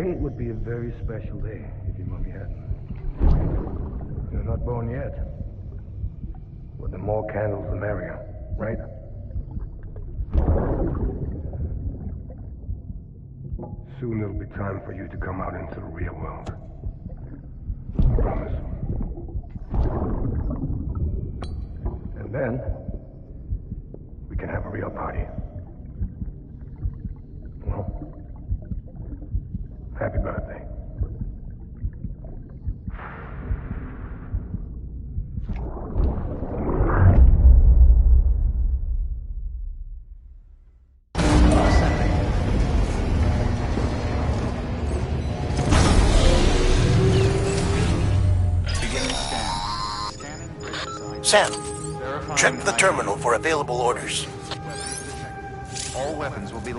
Today it would be a very special day if your mommy hadn't. You're not born yet. But the more candles, the merrier, right? Soon it'll be time for you to come out into the real world. I promise. And then, we can have a real party. Well, happy birthday. Sam, check the terminal for available orders. All weapons will be...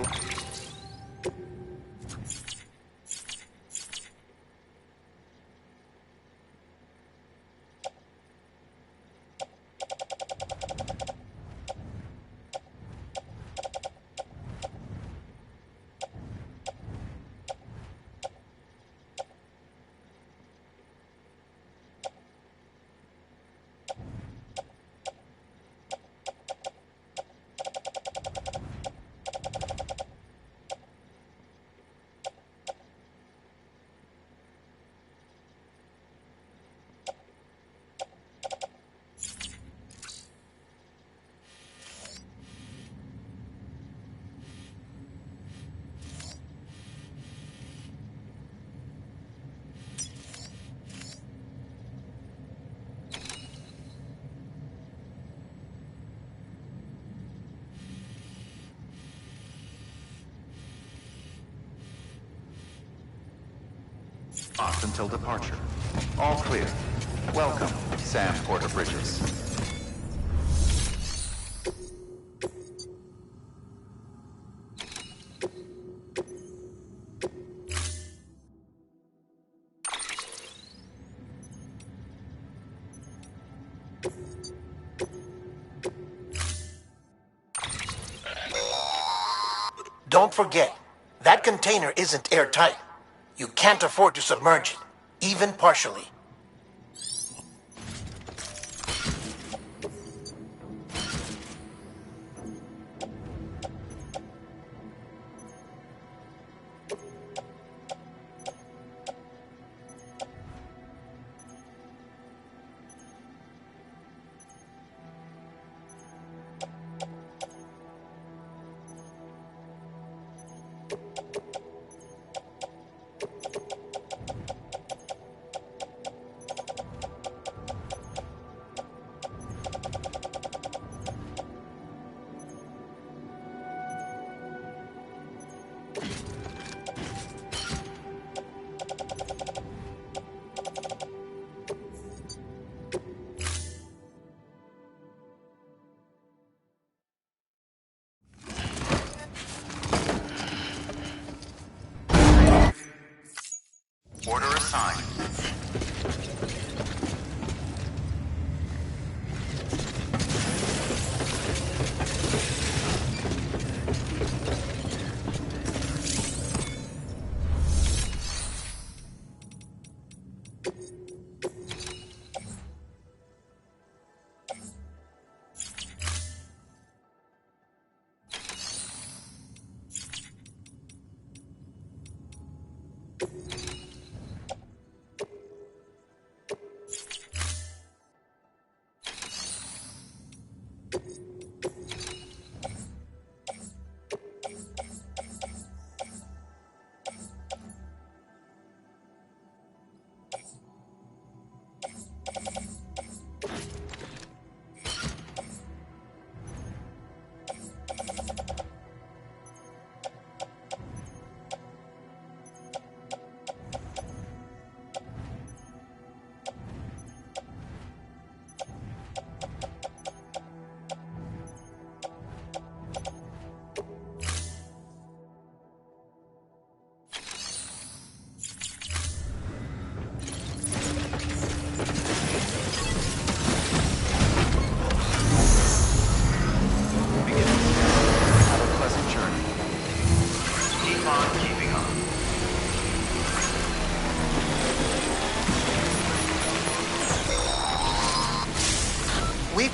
Locked until departure. All clear. Welcome, Sam Porter Bridges. Don't forget, that container isn't airtight. You can't afford to submerge it, even partially.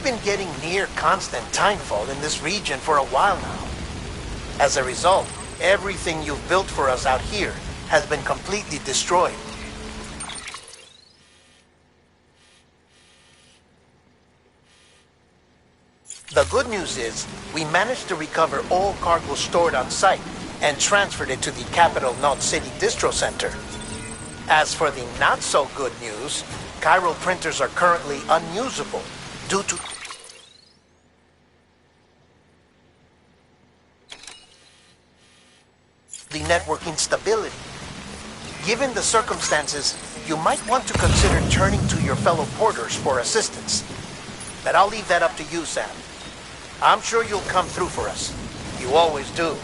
We've been getting near constant timefall in this region for a while now. As a result, everything you've built for us out here has been completely destroyed. The good news is, we managed to recover all cargo stored on site and transferred it to the Capital Knot City Distro Center. As for the not-so-good news, chiral printers are currently unusable due to the network instability. Given the circumstances, you might want to consider turning to your fellow porters for assistance. But I'll leave that up to you, Sam. I'm sure you'll come through for us. You always do.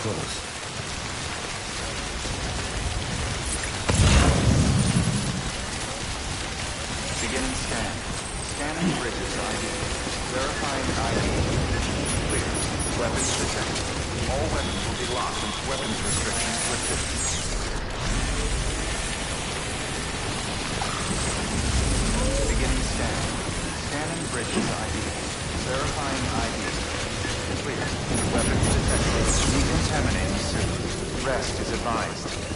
close. Beginning scan. Scanning bridges ID. Verifying ID. Clear. Weapons detected. All weapons will be locked and weapons restrictions lifted. Beginning scan. Scanning bridges ID. Verifying ID. Clear. Weapons detected. Decontaminating suit. Rest is advised.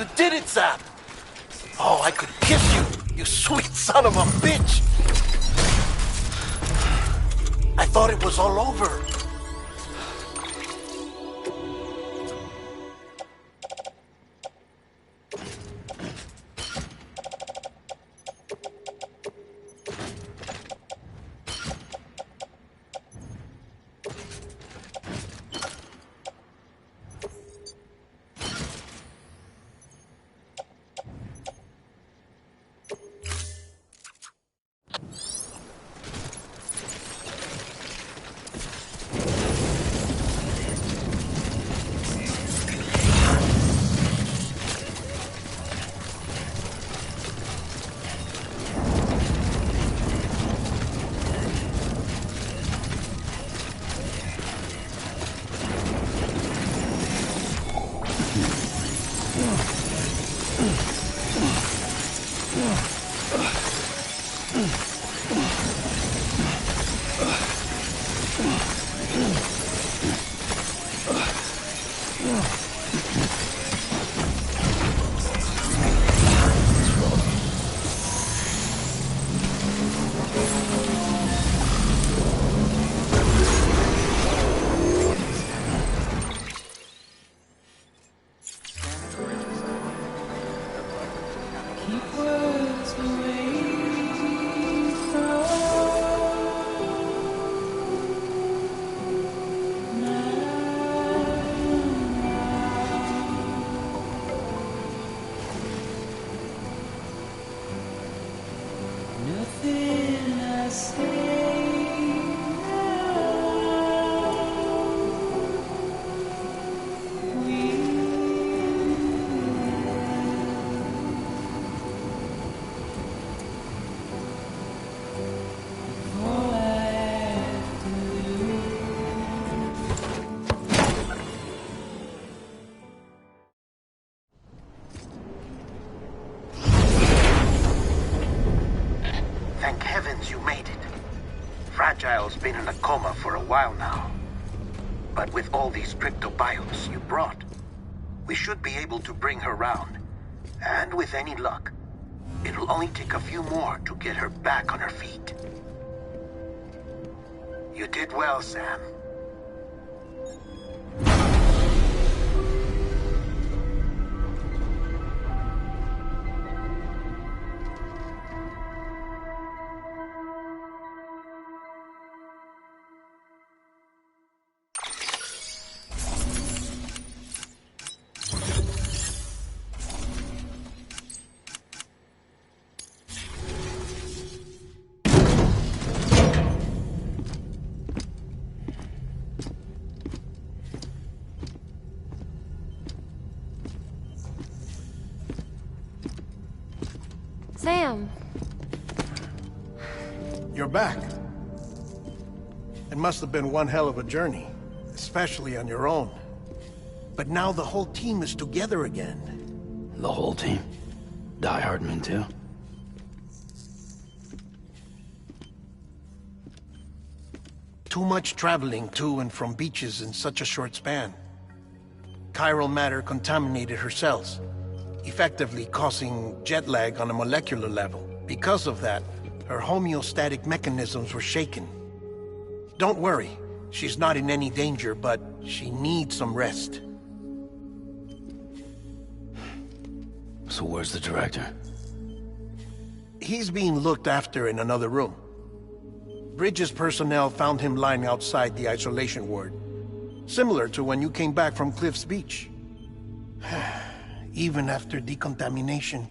You did it, Sam! Oh, I could kiss you, you sweet son of a bitch! I thought it was all over. Thank heavens you made it. Fragile's been in a coma for a while now. But with all these cryptobiotes you brought, we should be able to bring her round. And with any luck, it'll only take a few more to get her back on her feet. You did well, Sam. Sam. You're back. It must have been one hell of a journey, especially on your own. But now the whole team is together again. The whole team? Die Hardman too? Too much traveling to and from beaches in such a short span. Chiral matter contaminated her cells, effectively causing jet lag on a molecular level. Because of that, her homeostatic mechanisms were shaken. Don't worry, she's not in any danger, but she needs some rest. So where's the director? He's being looked after in another room. Bridges personnel found him lying outside the isolation ward, similar to when you came back from Cliff's Beach. Even after decontamination,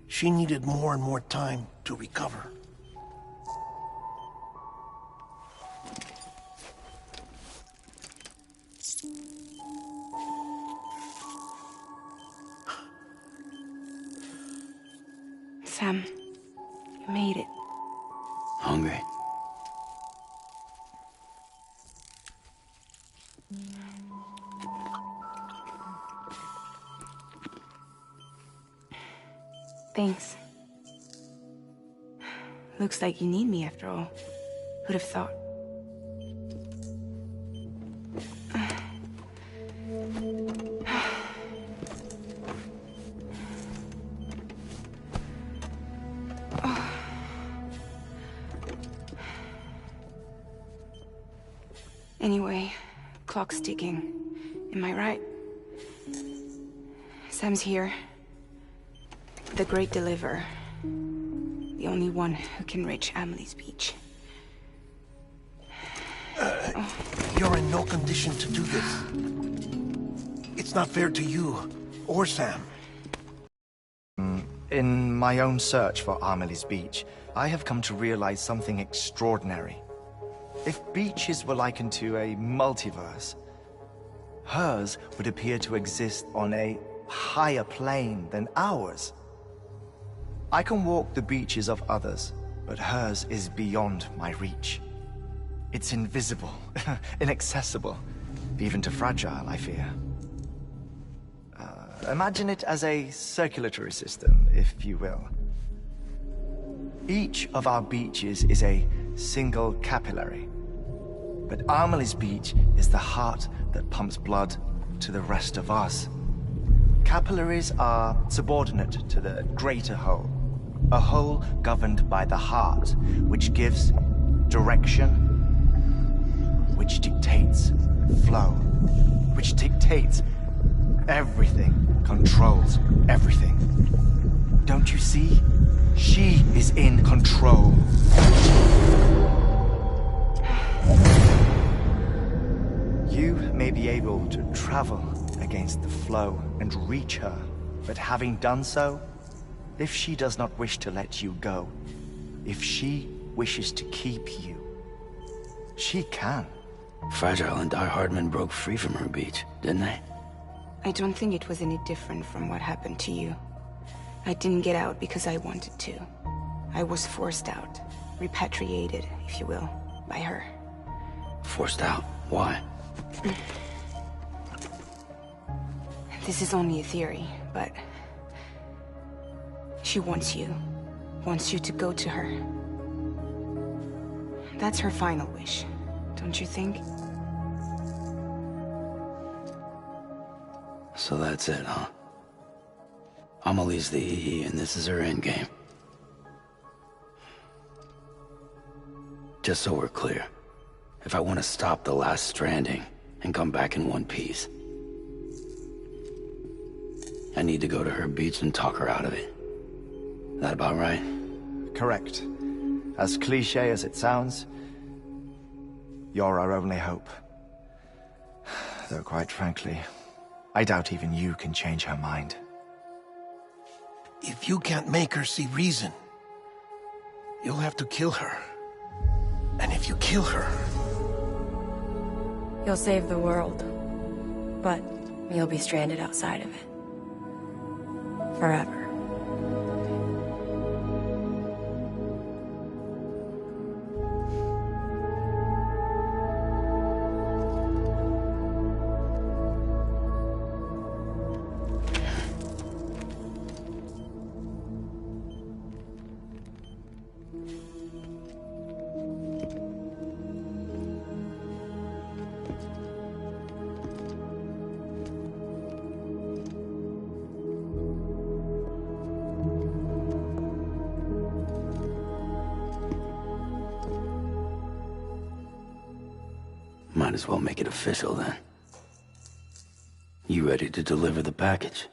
she needed more and more time to recover. Sam, you made it. Hungry? Thanks. Looks like you need me after all. Who'd have thought? Anyway, clock's ticking. Am I right? Sam's here. The Great Deliverer. The only one who can reach Amelie's beach. You're in no condition to do this. It's not fair to you or Sam. In my own search for Amelie's Beach, I have come to realize something extraordinary. If beaches were likened to a multiverse, hers would appear to exist on a higher plane than ours. I can walk the beaches of others, but hers is beyond my reach. It's invisible, inaccessible, even to fragile, I fear. Imagine it as a circulatory system, if you will. Each of our beaches is a single capillary. But Amelie's Beach is the heart that pumps blood to the rest of us. Capillaries are subordinate to the greater whole. A whole governed by the heart, which gives direction, which dictates flow, which dictates everything, controls everything. Don't you see? She is in control. You may be able to travel against the flow and reach her, but having done so, if she does not wish to let you go, if she wishes to keep you, she can. Fragile and Die Hardman broke free from her beach, didn't they? I don't think it was any different from what happened to you. I didn't get out because I wanted to. I was forced out. Repatriated, if you will, by her. Forced out? Why? This is only a theory, but... she wants you. Wants you to go to her. That's her final wish, don't you think? So that's it, huh? Amelie's the EE, and this is her endgame. Just so we're clear, if I want to stop the last stranding and come back in one piece, I need to go to her beach and talk her out of it. That about right? Correct. As cliché as it sounds, you're our only hope. Though quite frankly, I doubt even you can change her mind. If you can't make her see reason, you'll have to kill her. And if you kill her... You'll save the world, but you'll be stranded outside of it. Forever. Might as well make it official then. You ready to deliver the package?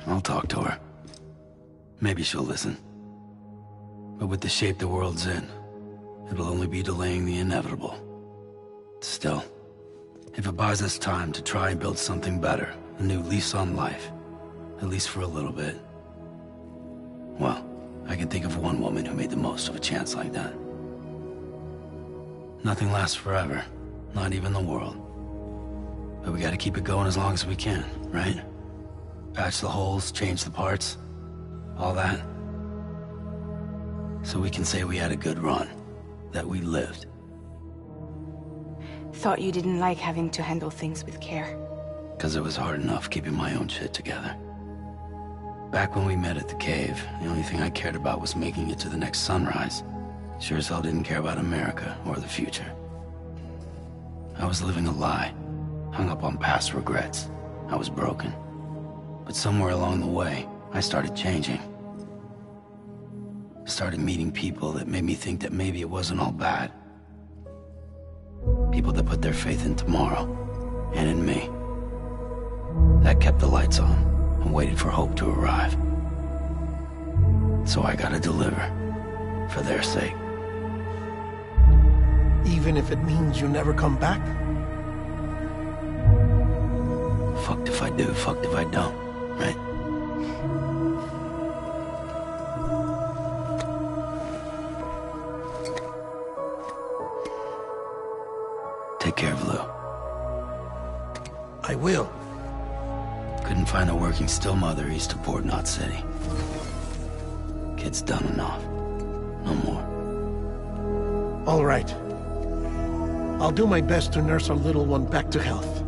I'll talk to her. Maybe she'll listen. But with the shape the world's in, it'll only be delaying the inevitable. Still, if it buys us time to try and build something better, a new lease on life, at least for a little bit, well, I can think of one woman who made the most of a chance like that. Nothing lasts forever, not even the world. But we gotta keep it going as long as we can, right? Patch the holes, change the parts, all that. So we can say we had a good run, that we lived. Thought you didn't like having to handle things with care. 'Cause it was hard enough keeping my own shit together. Back when we met at the cave, the only thing I cared about was making it to the next sunrise. Sure as hell didn't care about America or the future. I was living a lie. hung up on past regrets. I was broken. But somewhere along the way, I started changing. I started meeting people that made me think that maybe it wasn't all bad. People that put their faith in tomorrow, and in me. That kept the lights on, and waited for hope to arrive. So I gotta deliver, for their sake. Even if it means you never come back? Fucked if I do, fucked if I don't, right? Take care of Lou. I will. Couldn't find a working still mother east of Port Knot City. Kid's done enough. No more. All right. I'll do my best to nurse our little one back to health.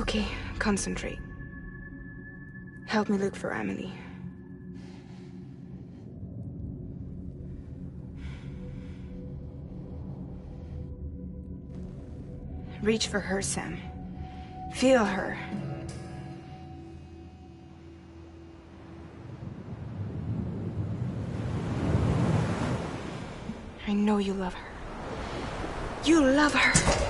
Okay, concentrate. Help me look for Emily. Reach for her, Sam. Feel her. I know you love her. You love her!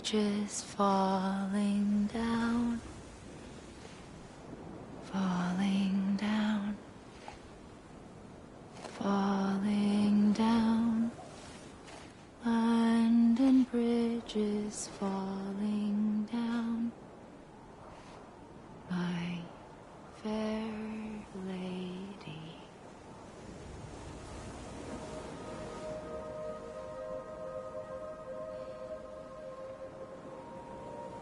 bridges falling down, falling down, falling down. London Bridge is falling down, my fair lady.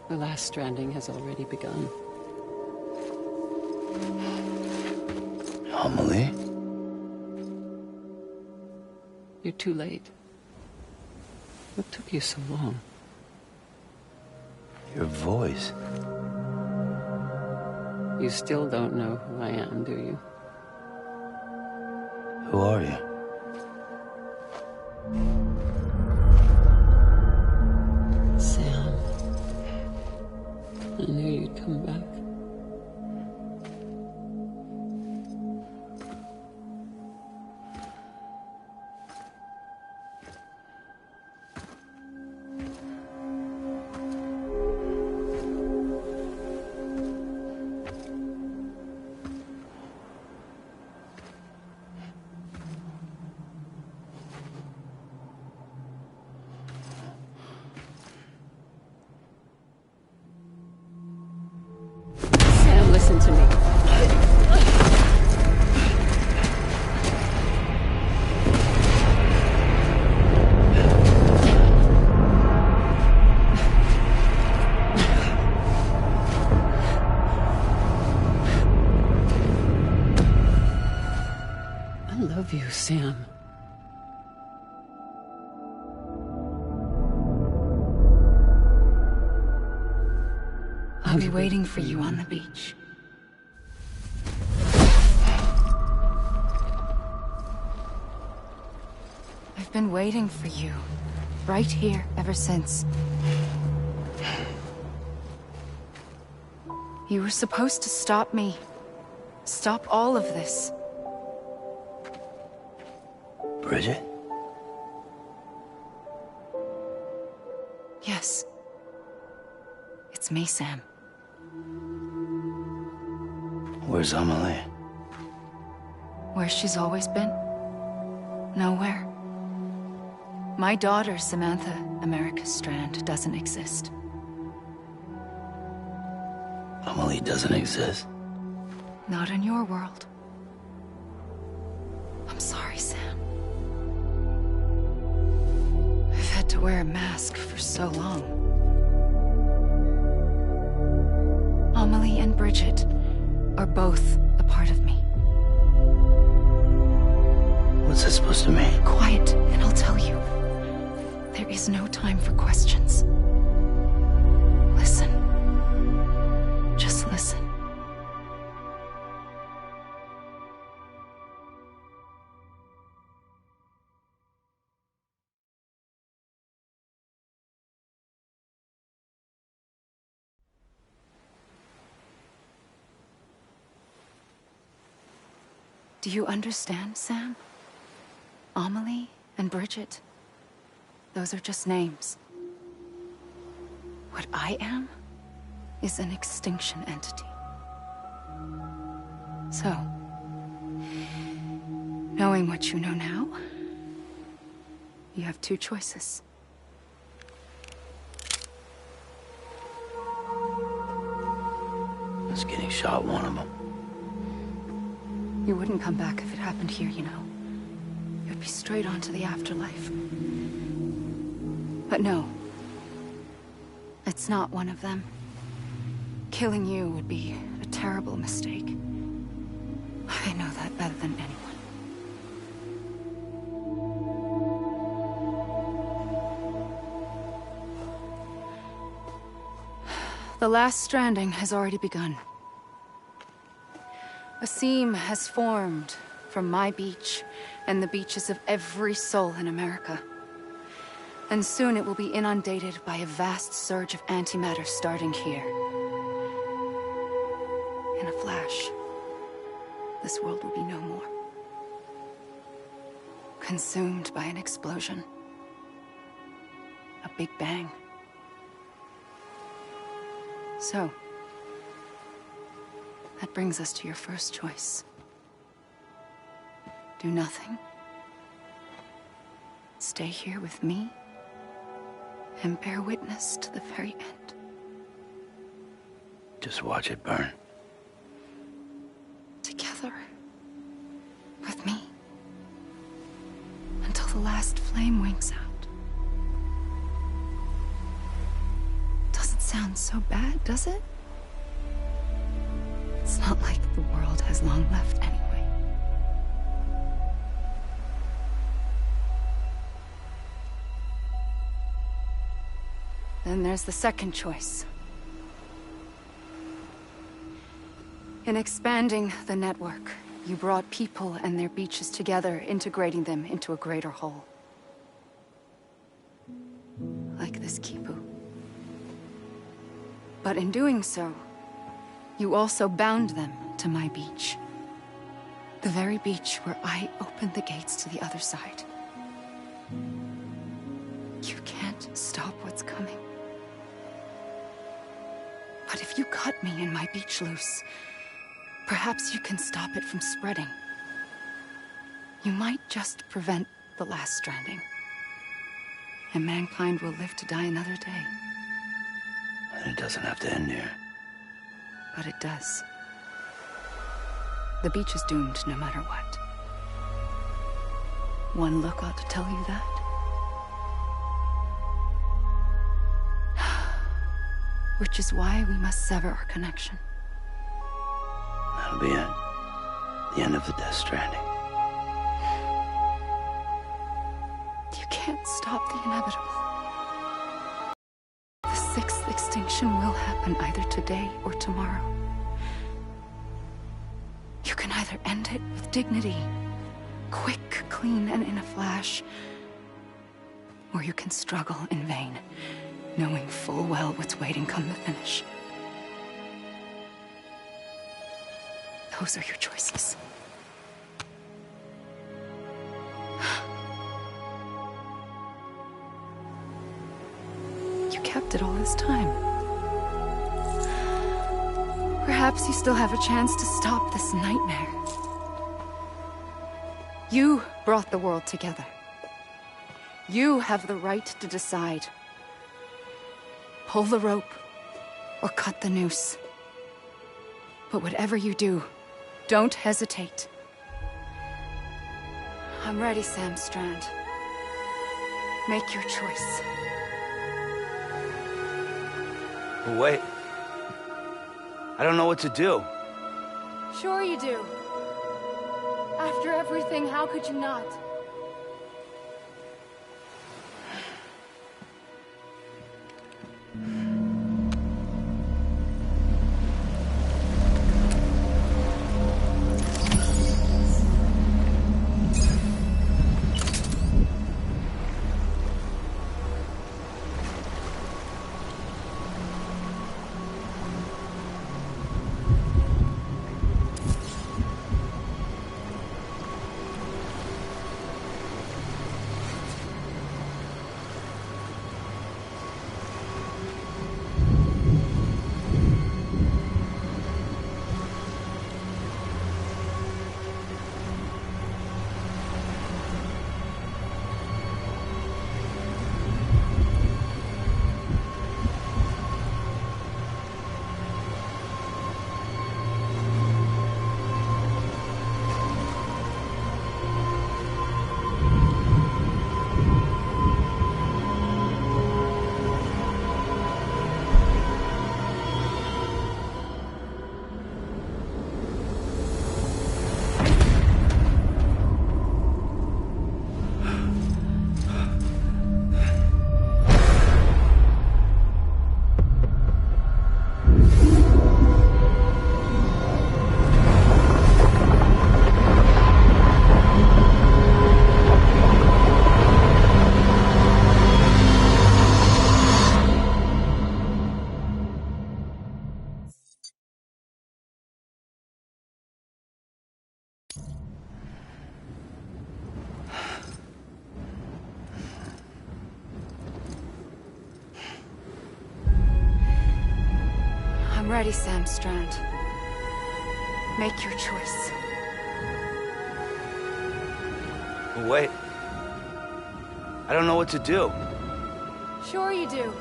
The last stranding has already begun. Amelie? You're too late. What took you so long? Your voice. You still don't know who I am, do you? Who are you? Sam. I knew you'd come back. Sam, listen to me. I love you, Sam. I'll be waiting for you on the beach. I've been waiting for you, right here, ever since. You were supposed to stop me. Stop all of this. Bridget? Yes. It's me, Sam. Where's Amelie? Where she's always been. Nowhere. My daughter, Samantha America Strand, doesn't exist. Amelie doesn't exist. Not in your world. I'm sorry, Sam. I've had to wear a mask for so long. Amelie and Bridget are both a part of me. What's that supposed to mean? Quiet, and I'll tell you. There is no time for questions. Listen. Just listen. Do you understand, Sam? Amelie and Bridget, those are just names. What I am is an extinction entity. So, knowing what you know now, you have two choices. Is getting shot one of them? You wouldn't come back if it happened here, you know. You'd be straight on to the afterlife. But no. It's not one of them. Killing you would be a terrible mistake. I know that better than anyone. The last stranding has already begun. A seam has formed from my beach and the beaches of every soul in America. And soon it will be inundated by a vast surge of antimatter starting here. In a flash, this world will be no more. Consumed by an explosion. A big bang. So, that brings us to your first choice. Do nothing. Stay here with me, and bear witness to the very end. Just watch it burn. Together. With me. Until the last flame winks out. Doesn't sound so bad, does it? It's not like the world has long left anyway. Then there's the second choice. In expanding the network, you brought people and their beaches together, integrating them into a greater whole. Like this Kipu. But in doing so, you also bound them to my beach. The very beach where I opened the gates to the other side. You can't stop what's coming. But if you cut me and my beach loose, perhaps you can stop it from spreading. You might just prevent the last stranding. And mankind will live to die another day. And it doesn't have to end here. But it does. The beach is doomed no matter what. One look ought to tell you that. Which is why we must sever our connection. That'll be it. The end of the Death Stranding. You can't stop the inevitable. The sixth extinction will happen either today or tomorrow. You can either end it with dignity, quick, clean, and in a flash, or you can struggle in vain, knowing full well what's waiting come the finish. Those are your choices. You kept it all this time. Perhaps you still have a chance to stop this nightmare. You brought the world together. You have the right to decide. Pull the rope, or cut the noose. But whatever you do, don't hesitate. I'm ready, Sam Strand. Make your choice. Wait. I don't know what to do. Sure you do. After everything, how could you not? ready, Sam Strand. Make your choice. Wait. I don't know what to do. Sure you do.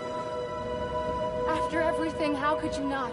After everything, how could you not?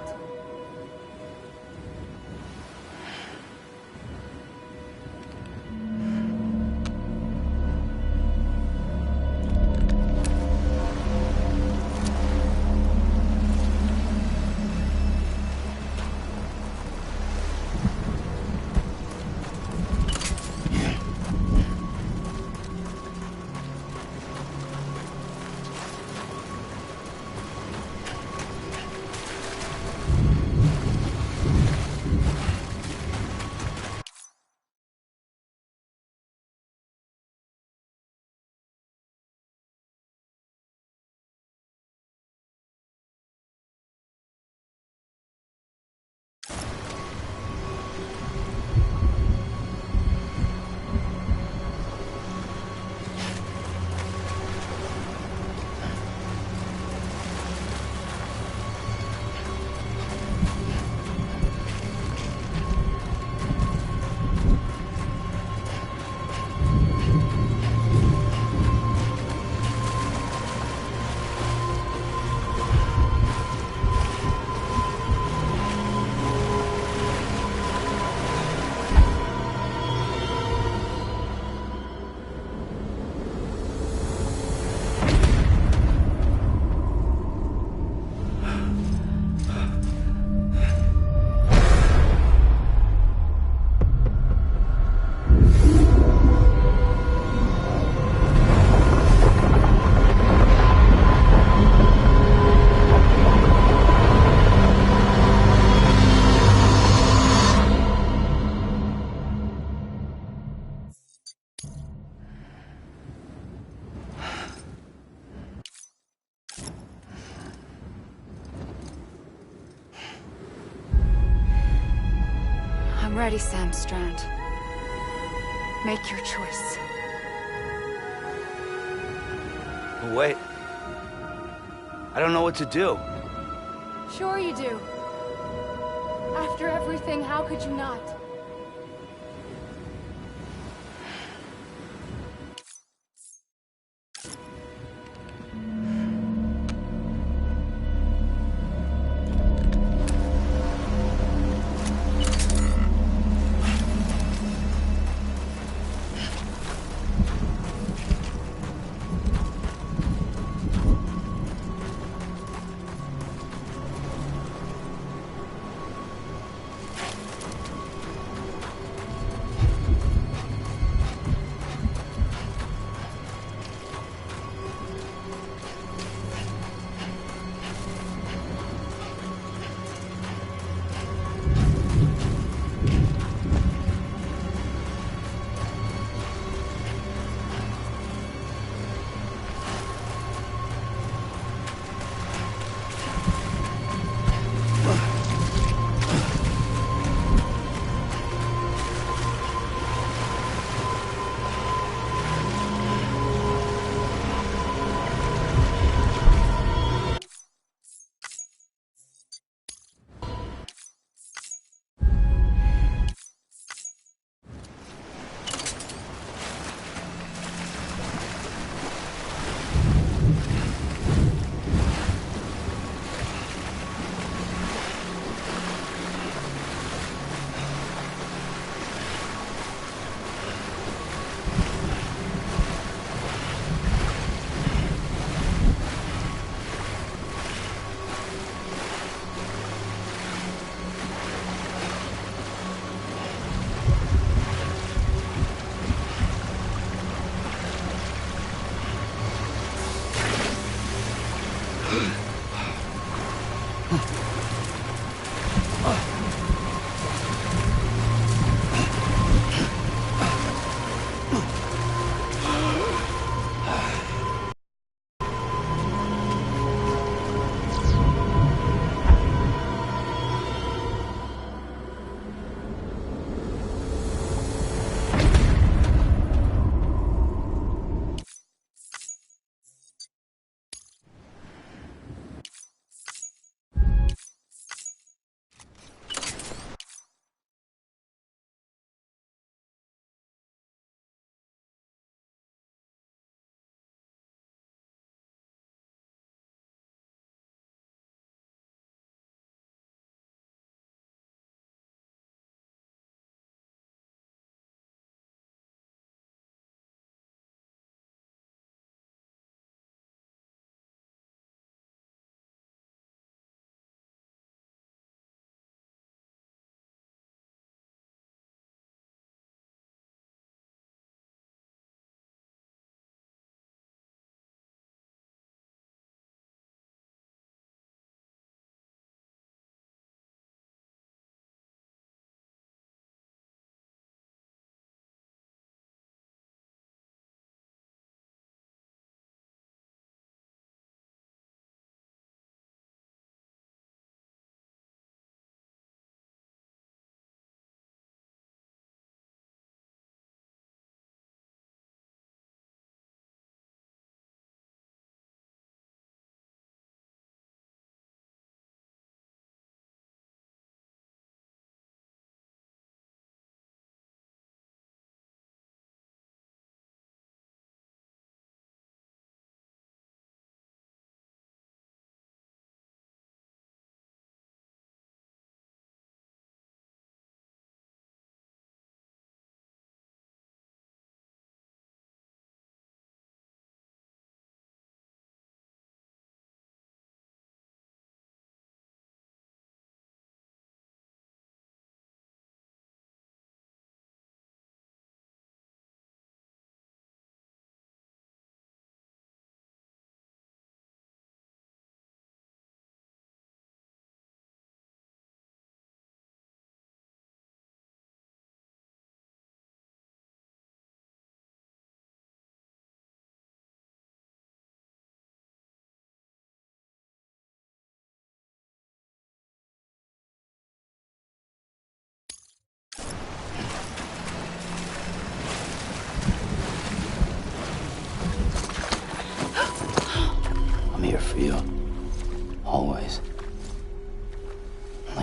I'm ready, Sam Strand. Make your choice. Wait. I don't know what to do. Sure you do. After everything, how could you not?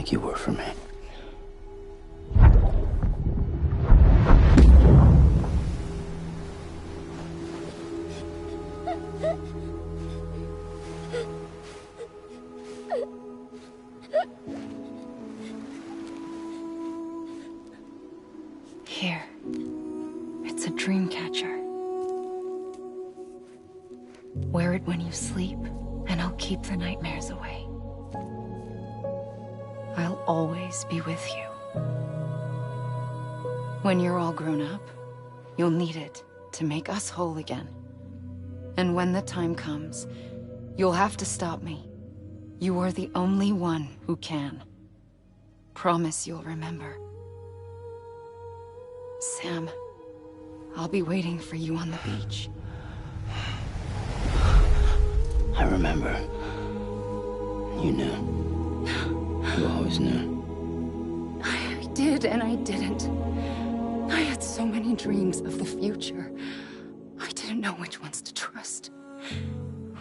like you were for me. Here. It's a dream catcher. Wear it when you sleep, and I'll keep the nightmares away. I'll always be with you. When you're all grown up, you'll need it to make us whole again. And when the time comes, you'll have to stop me. You are the only one who can. Promise you'll remember. Sam, I'll be waiting for you on the beach. I remember. You knew. You always knew. I did and I didn't. I had so many dreams of the future. I didn't know which ones to trust.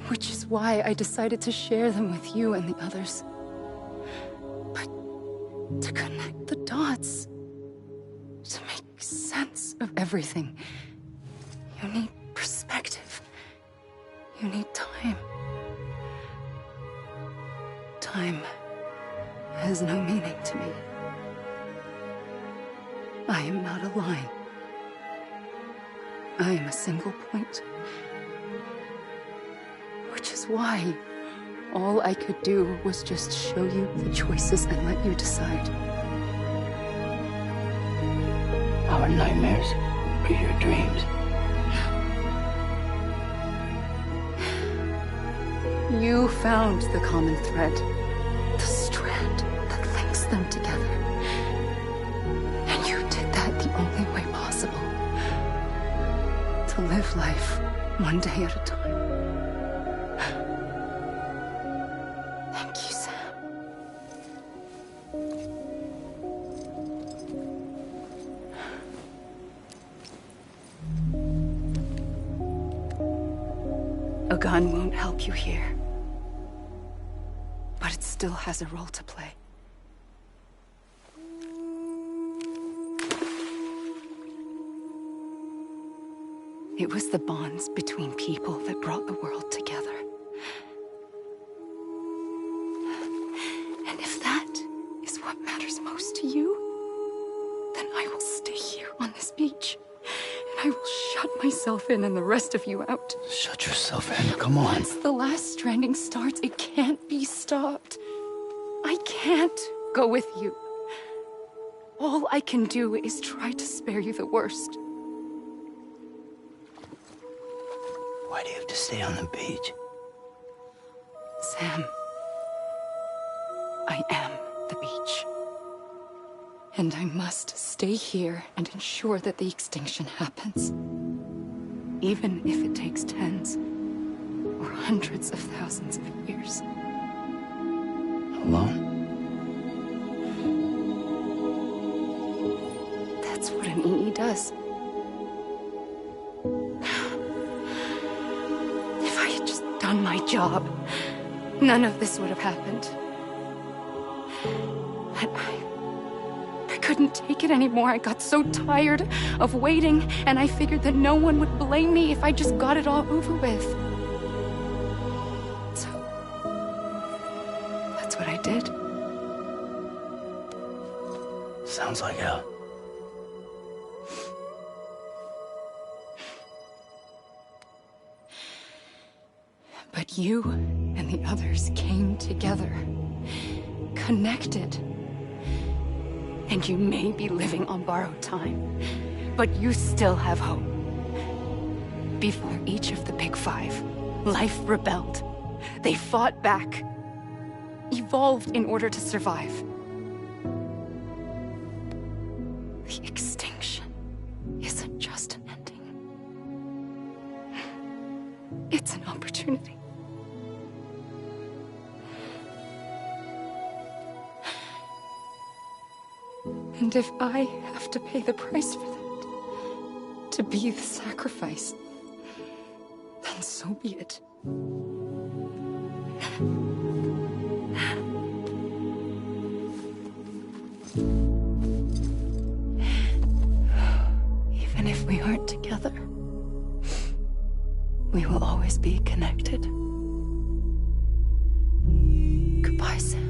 Which is why I decided to share them with you and the others. But to connect the dots, to make sense of everything, you need perspective. You need time. Time has no meaning to me. I am not a line. I am a single point. Which is why all I could do was just show you the choices and let you decide. Our nightmares are your dreams. You found the common thread, the strand that links them together. And you did that the only way possible. To live life one day at a time. Thank you, Sam. A gun won't help you here. But it still has a role to play. It was the bonds between people that brought the world together. And if that is what matters most to you, then I will stay here on this beach. And I will shut myself in and the rest of you out. Shut yourself in, come on. Once the last stranding starts, it can't be stopped. I can't go with you. All I can do is try to spare you the worst. Why do you have to stay on the beach? Sam, I am the beach. And I must stay here and ensure that the extinction happens. Even if it takes tens or hundreds of thousands of years. Alone? That's what an EE does. If I had just done my job, none of this would have happened. But I couldn't take it anymore. I got so tired of waiting, and I figured that no one would blame me if I just got it all over with. So, that's what I did. Sounds like hell. But you and the others came together, connected. And you may be living on borrowed time, but you still have hope. Before each of the Big Five, life rebelled. They fought back, evolved in order to survive. The extinction isn't just an ending. It's an opportunity. And if I have to pay the price for that, to be the sacrifice, then so be it. we will always be connected. Goodbye, Sam.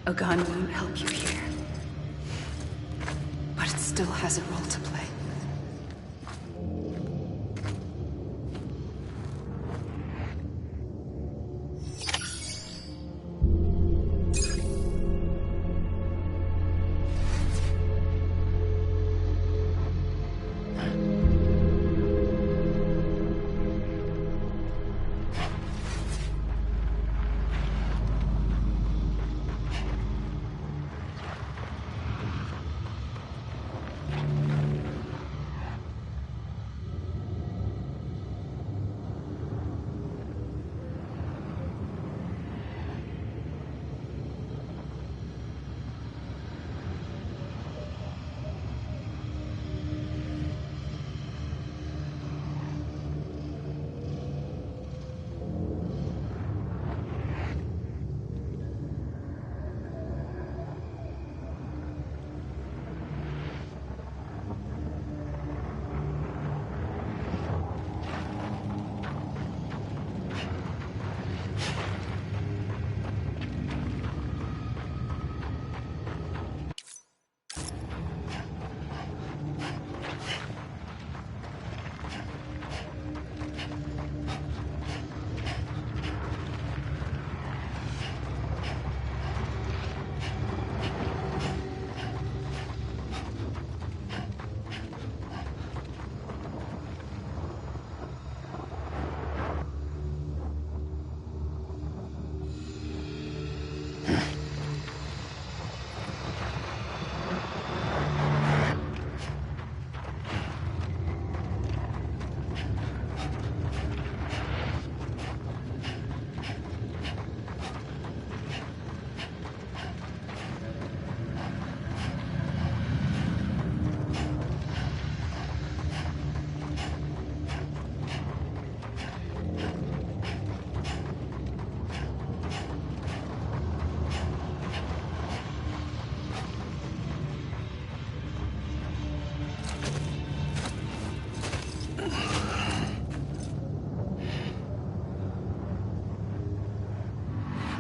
A gun won't help you here, but it still has a role to play.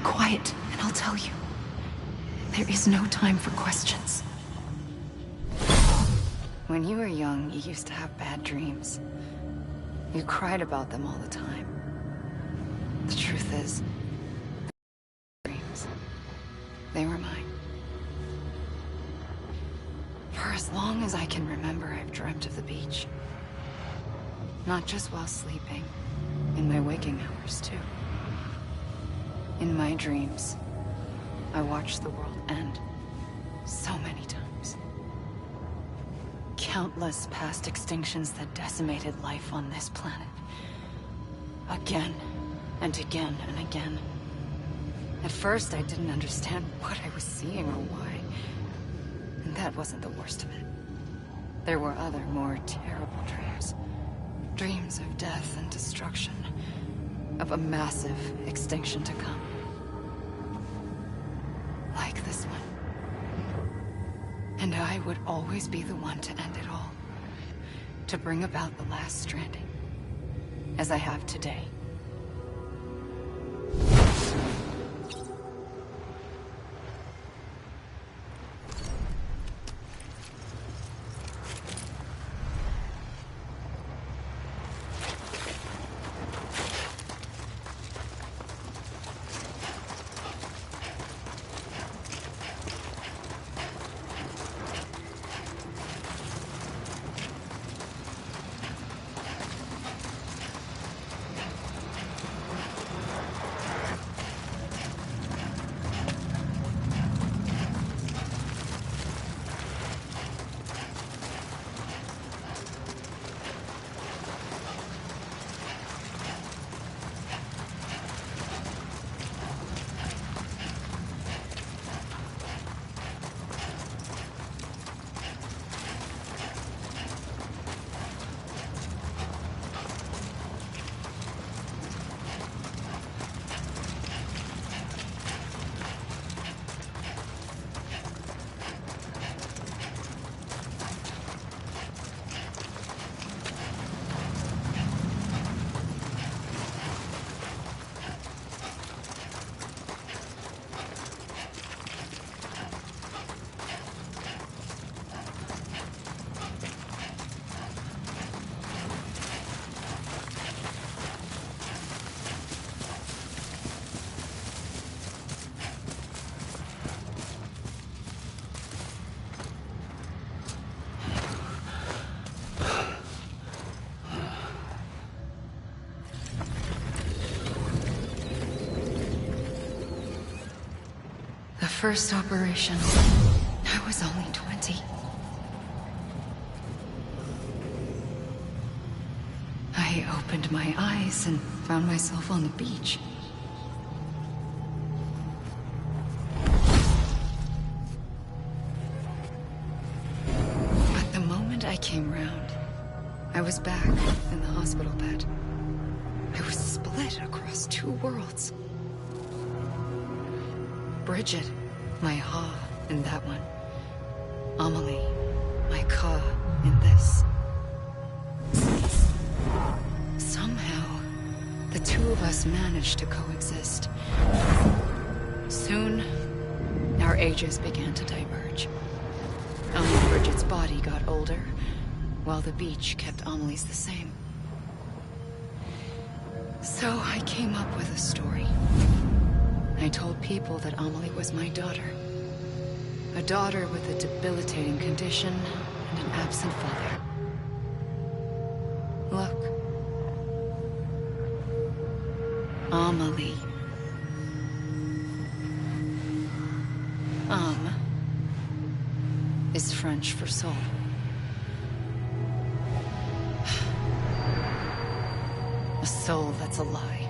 Quiet, and I'll tell you. There is no time for questions. When you were young, you used to have bad dreams. You cried about them all the time. The truth is, dreams, they were mine. For as long as I can remember, I've dreamt of the beach. Not just while sleeping, in my waking hours too. In my dreams, I watched the world end so many times. Countless past extinctions that decimated life on this planet. Again, and again, and again. At first, I didn't understand what I was seeing or why. And that wasn't the worst of it. There were other, more terrible dreams. Dreams of death and destruction. Of a massive extinction to come. Like this one. And I would always be the one to end it all. To bring about the last stranding. As I have today. first operation, I was only 20. I opened my eyes and found myself on the beach. But the moment I came round, I was back in the hospital bed. I was split across two worlds. Bridget, my Ha in that one. Amelie, my Ka in this. Somehow, the two of us managed to coexist. Soon, our ages began to diverge. Only Bridget's body got older, while the beach kept Amelie's the same. So I came up with a story. I told people that Amelie was my daughter. A daughter with a debilitating condition and an absent father. Look. Amelie. Is French for soul. A soul that's a lie.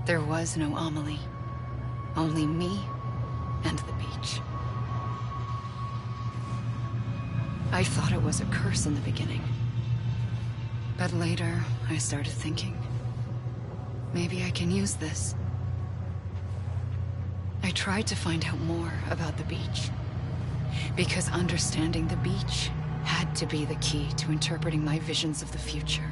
There was no Amelie. Only me and the beach. I thought it was a curse in the beginning. But later, I started thinking, maybe I can use this. I tried to find out more about the beach. Because understanding the beach had to be the key to interpreting my visions of the future.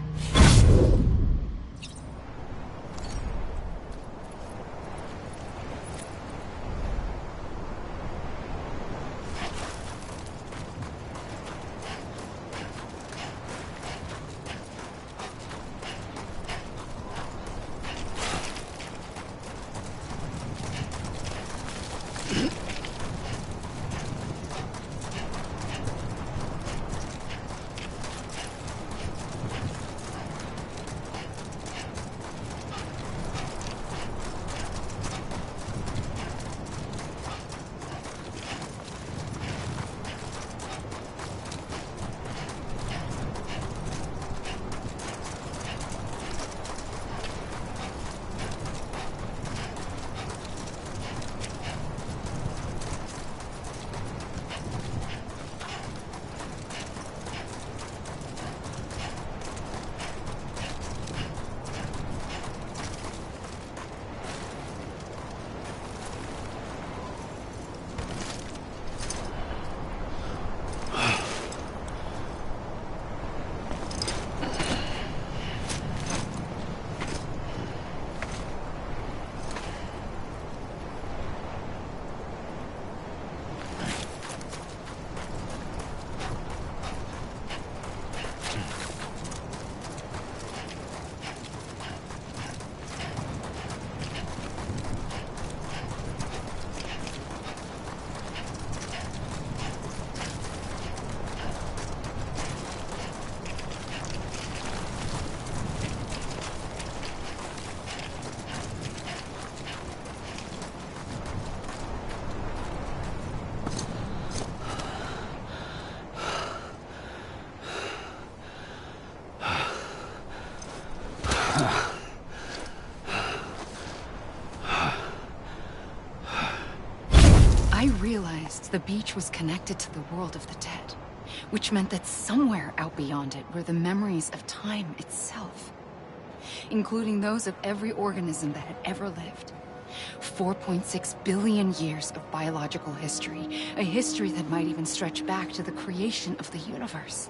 I realized the beach was connected to the world of the dead, which meant that somewhere out beyond it were the memories of time itself, including those of every organism that had ever lived. 4.6 billion years of biological history, a history that might even stretch back to the creation of the universe.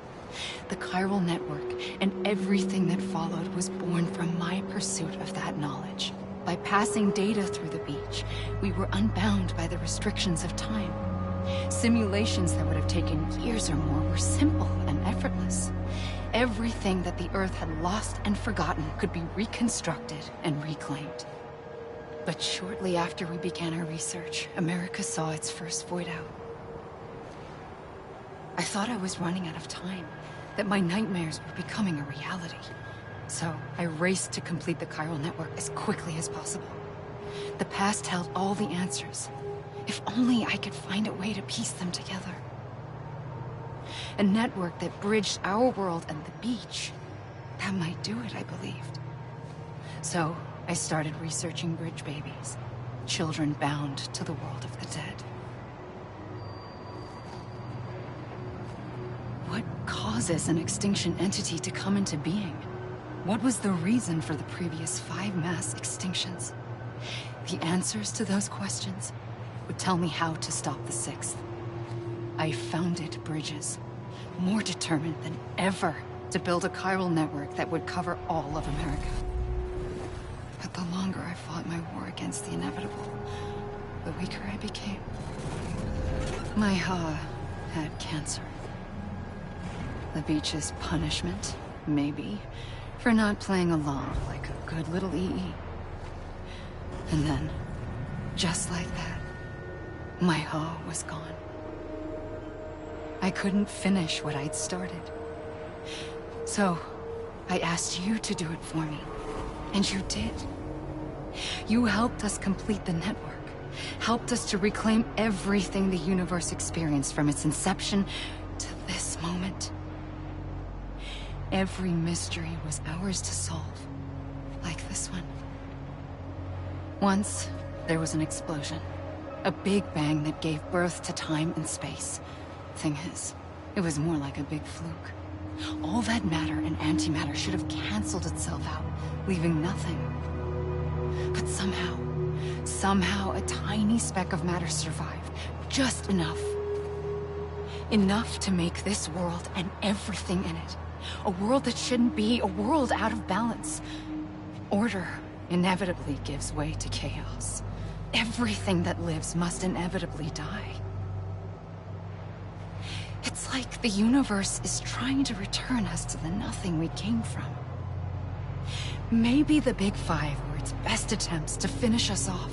The chiral network and everything that followed was born from my pursuit of that knowledge. By passing data through the beach, we were unbound by the restrictions of time. Simulations that would have taken years or more were simple and effortless. Everything that the Earth had lost and forgotten could be reconstructed and reclaimed. But shortly after we began our research, America saw its first void out. I thought I was running out of time, that my nightmares were becoming a reality. So I raced to complete the chiral network as quickly as possible. The past held all the answers. If only I could find a way to piece them together. A network that bridged our world and the beach. That might do it, I believed. So, I started researching bridge babies. Children bound to the world of the dead. What causes an extinction entity to come into being? What was the reason for the previous 5 mass extinctions? The answers to those questions would tell me how to stop the 6th. I founded bridges, more determined than ever to build a chiral network that would cover all of America. But the longer I fought my war against the inevitable, the weaker I became. My Ha had cancer. The beach's punishment, maybe, for not playing along like a good little EE. And then, just like that, my Ha was gone. I couldn't finish what I'd started. So, I asked you to do it for me. And you did. You helped us complete the network. Helped us to reclaim everything the universe experienced from its inception to this moment. Every mystery was ours to solve. Like this one. Once, there was an explosion. A big bang that gave birth to time and space. Thing is, it was more like a big fluke. All that matter and antimatter should have canceled itself out, leaving nothing. But somehow a tiny speck of matter survived. Just enough. Enough to make this world and everything in it. A world that shouldn't be, a world out of balance. Order inevitably gives way to chaos. Everything that lives must inevitably die. It's like the universe is trying to return us to the nothing we came from. Maybe the Big Five were its best attempts to finish us off.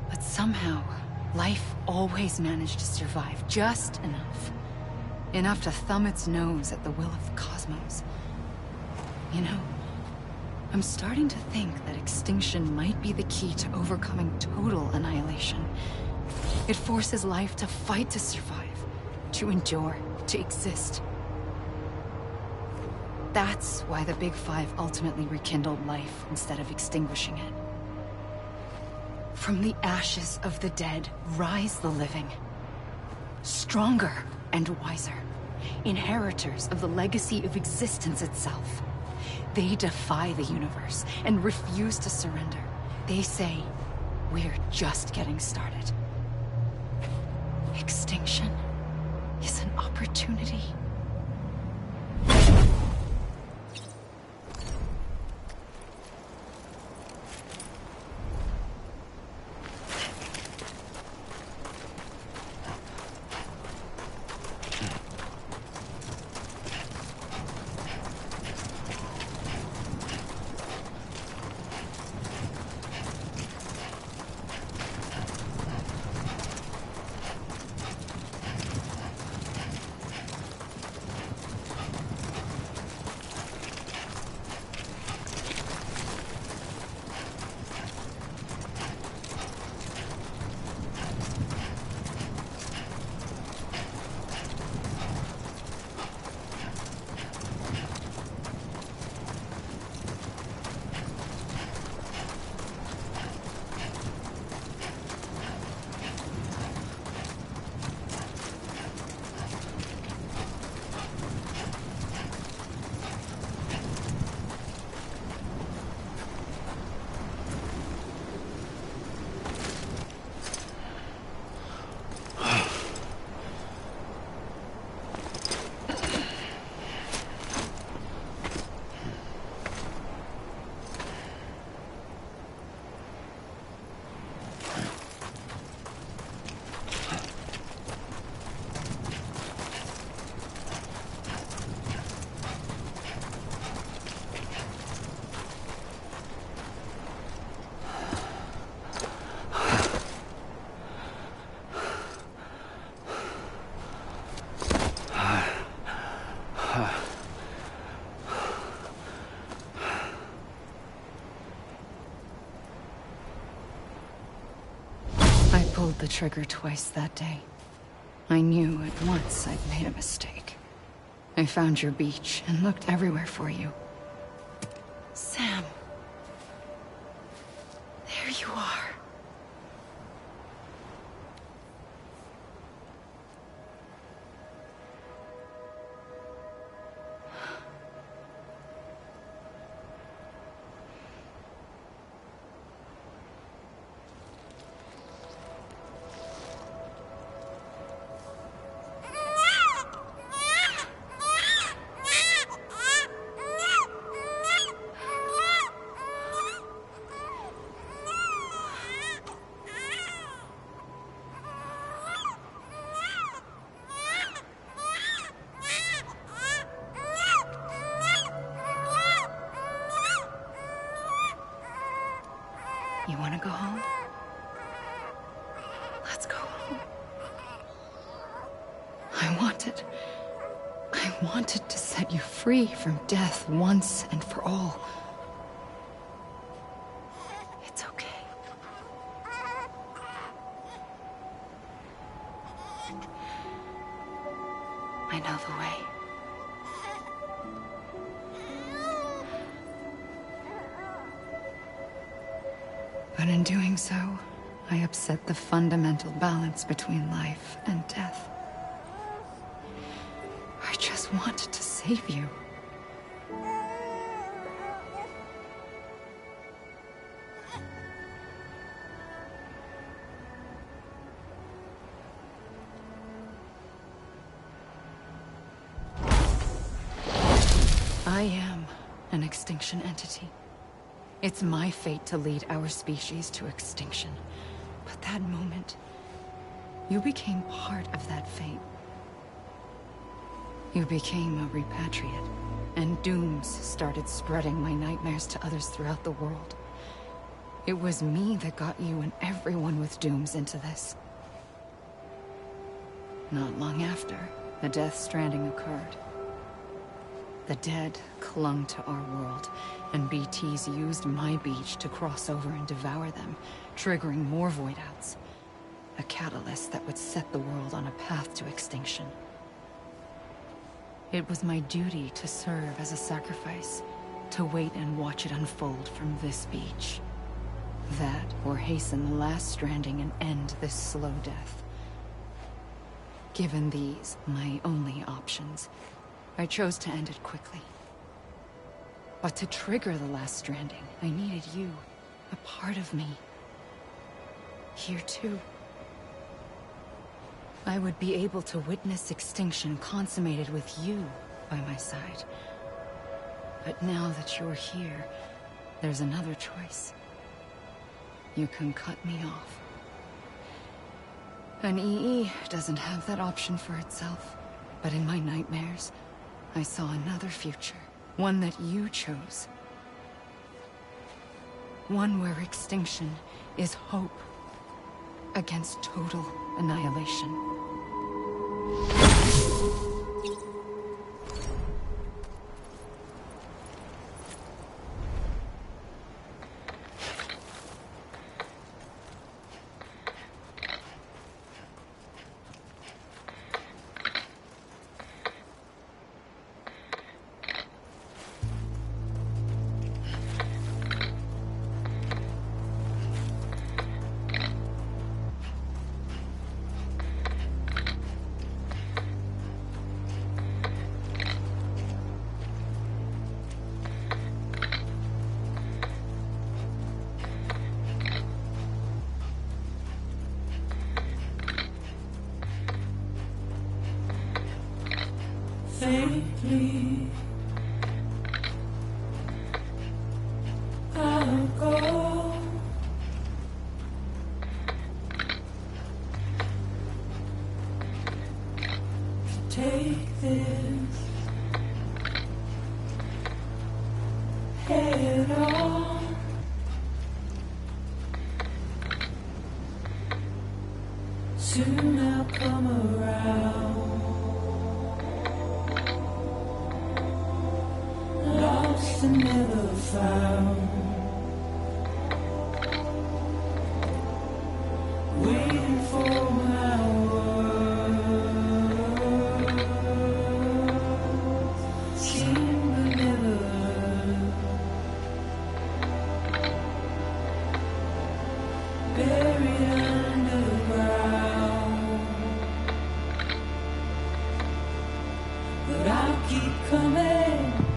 But somehow, life always managed to survive just enough. Enough to thumb its nose at the will of the cosmos. You know, I'm starting to think that extinction might be the key to overcoming total annihilation. It forces life to fight to survive, to endure, to exist. That's why the Big Five ultimately rekindled life instead of extinguishing it. From the ashes of the dead rise the living. Stronger and wiser. Inheritors of the legacy of existence itself. They defy the universe and refuse to surrender. They say, we're just getting started. Extinction is an opportunity. pulled the trigger twice that day. I knew at once I'd made a mistake. I found your beach and looked everywhere for you. Sam. There you are. You want to go home? Let's go home. I wanted to set you free from death once and for all. It's okay. I know the way. But in doing so, I upset the fundamental balance between life and death. I just wanted to save you. I am an extinction entity. It's my fate to lead our species to extinction. But that moment, you became part of that fate. You became a repatriate, and dooms started spreading my nightmares to others throughout the world. It was me that got you and everyone with dooms into this. Not long after, the Death Stranding occurred. The dead clung to our world, and BTs used my beach to cross over and devour them, triggering more void-outs. A catalyst that would set the world on a path to extinction. It was my duty to serve as a sacrifice, to wait and watch it unfold from this beach. That, or hasten the last stranding and end this slow death. Given these, my only options, I chose to end it quickly. But to trigger the last stranding, I needed you, a part of me. Here too. I would be able to witness extinction consummated with you by my side. But now that you're here, there's another choice. You can cut me off. An EE doesn't have that option for itself. But in my nightmares, I saw another future. One that you chose. One where extinction is hope against total annihilation. Faintly, I'll go. Take this head on. Soon I'll come around. Lost and never found, waiting for but I'll keep coming.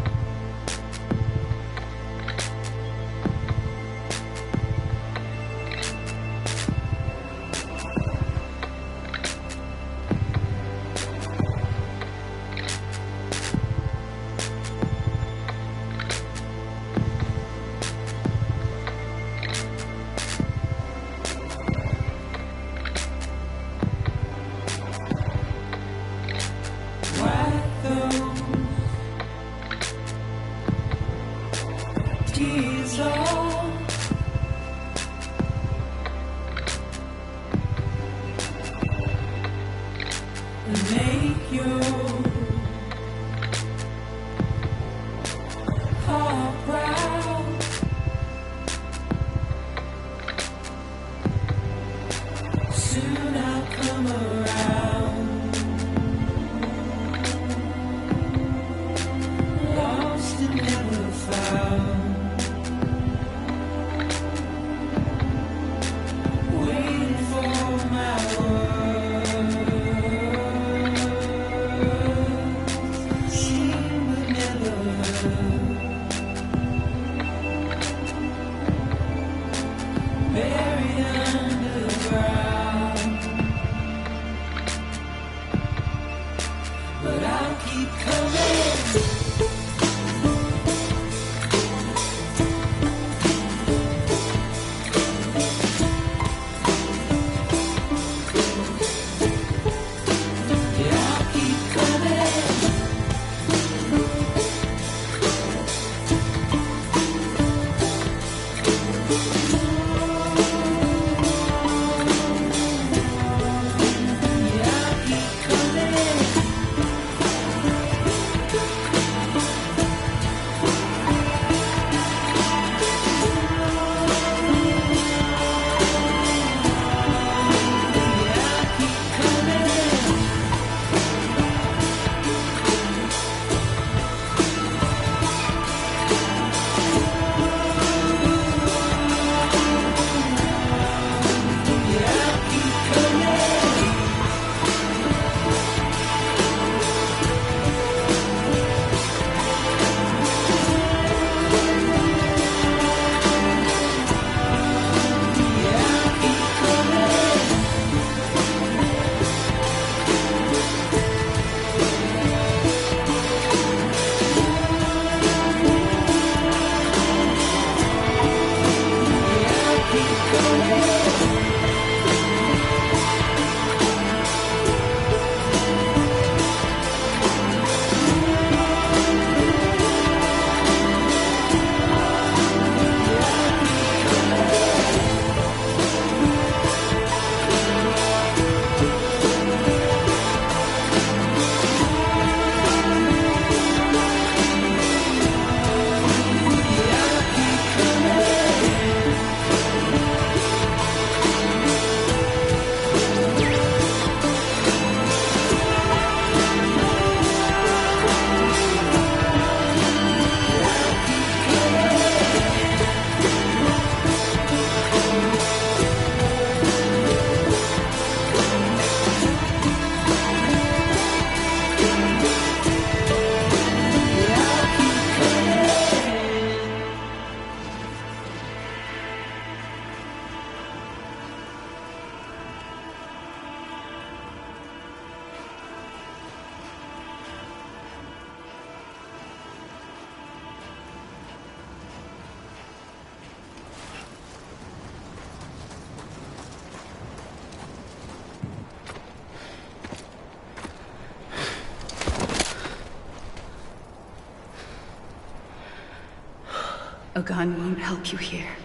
A gun won't help you here.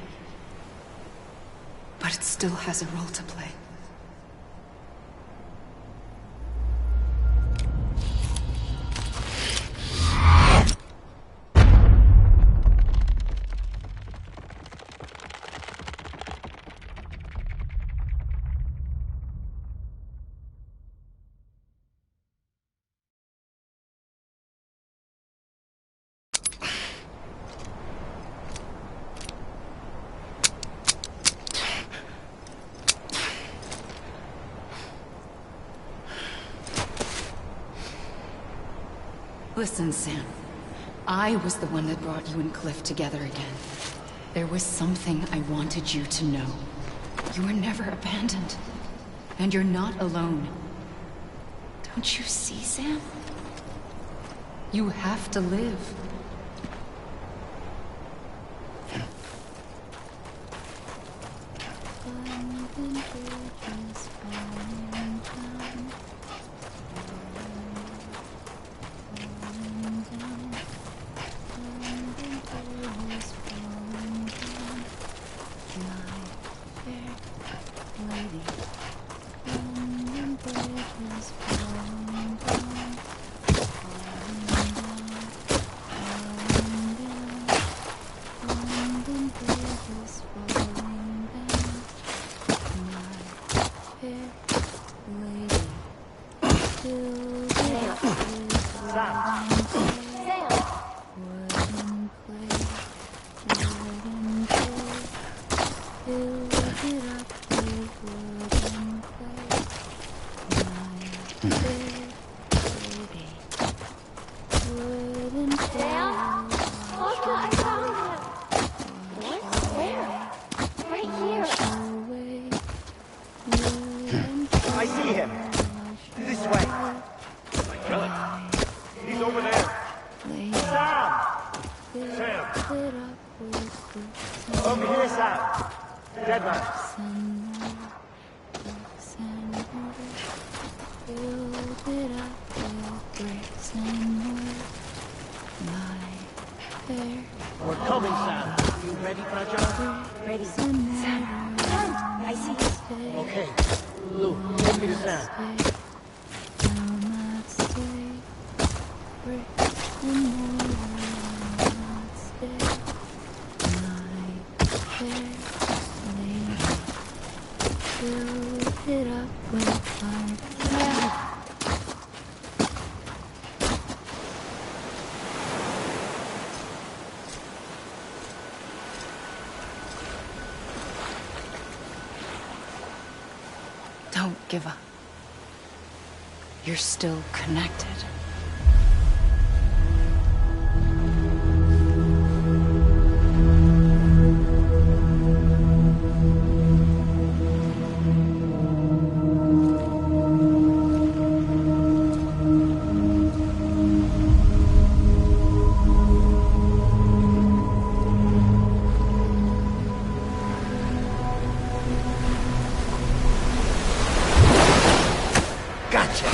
But it still has a role to play. Listen, Sam. I was the one that brought you and Cliff together again. There was something I wanted you to know. You were never abandoned. And you're not alone. Don't you see, Sam? You have to live. Don't give up. You're still connected. Gotcha!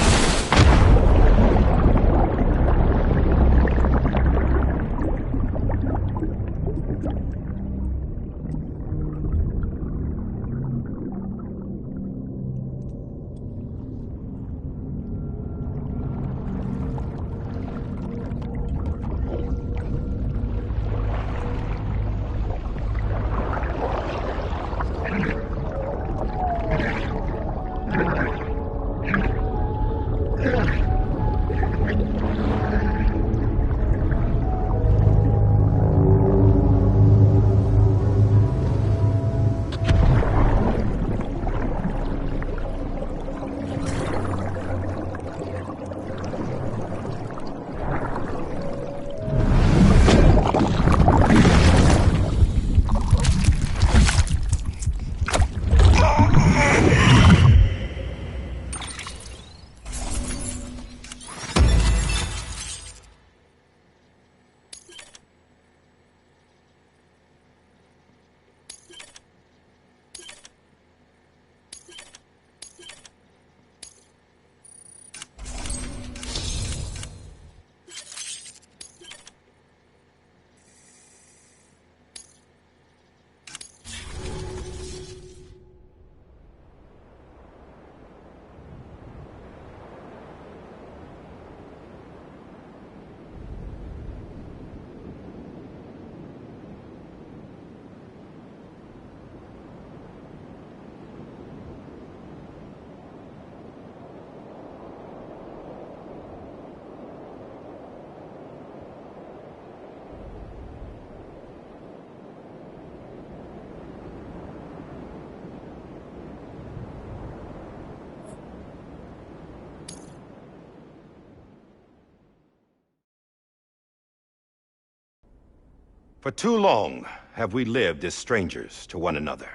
For too long have we lived as strangers to one another,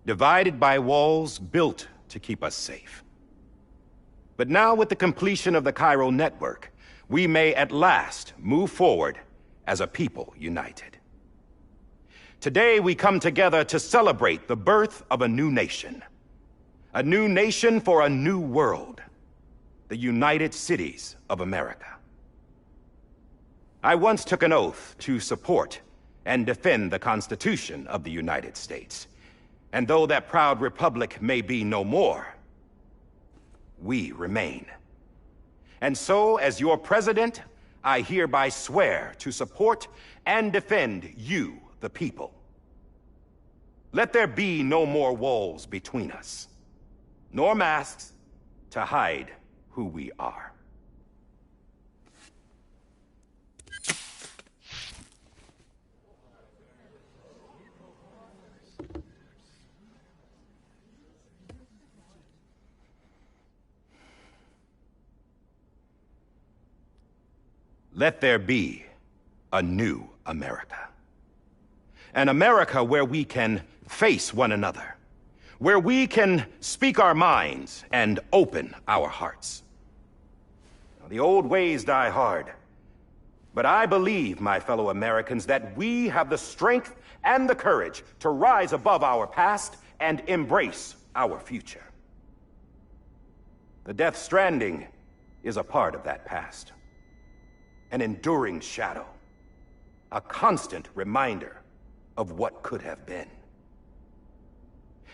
divided by walls built to keep us safe. But now, with the completion of the Cairo network, we may at last move forward as a people united. Today, we come together to celebrate the birth of a new nation. A new nation for a new world. The United Cities of America. I once took an oath to support and defend the Constitution of the United States. And though that proud republic may be no more, we remain. And so, as your president, I hereby swear to support and defend you, the people. Let there be no more walls between us, nor masks to hide who we are. Let there be a new America. An America where we can face one another, where we can speak our minds and open our hearts. The old ways die hard, but I believe, my fellow Americans, that we have the strength and the courage to rise above our past and embrace our future. The Death Stranding is a part of that past. An enduring shadow, a constant reminder of what could have been.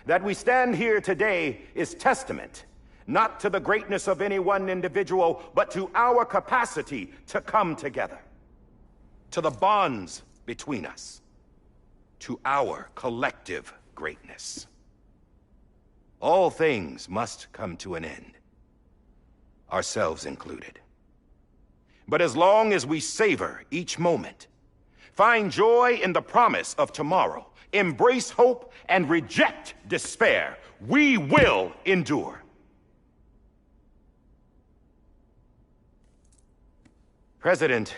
That we stand here today is testament, not to the greatness of any one individual, but to our capacity to come together, to the bonds between us, to our collective greatness. All things must come to an end, ourselves included. But as long as we savor each moment, find joy in the promise of tomorrow, embrace hope, and reject despair, we will endure. President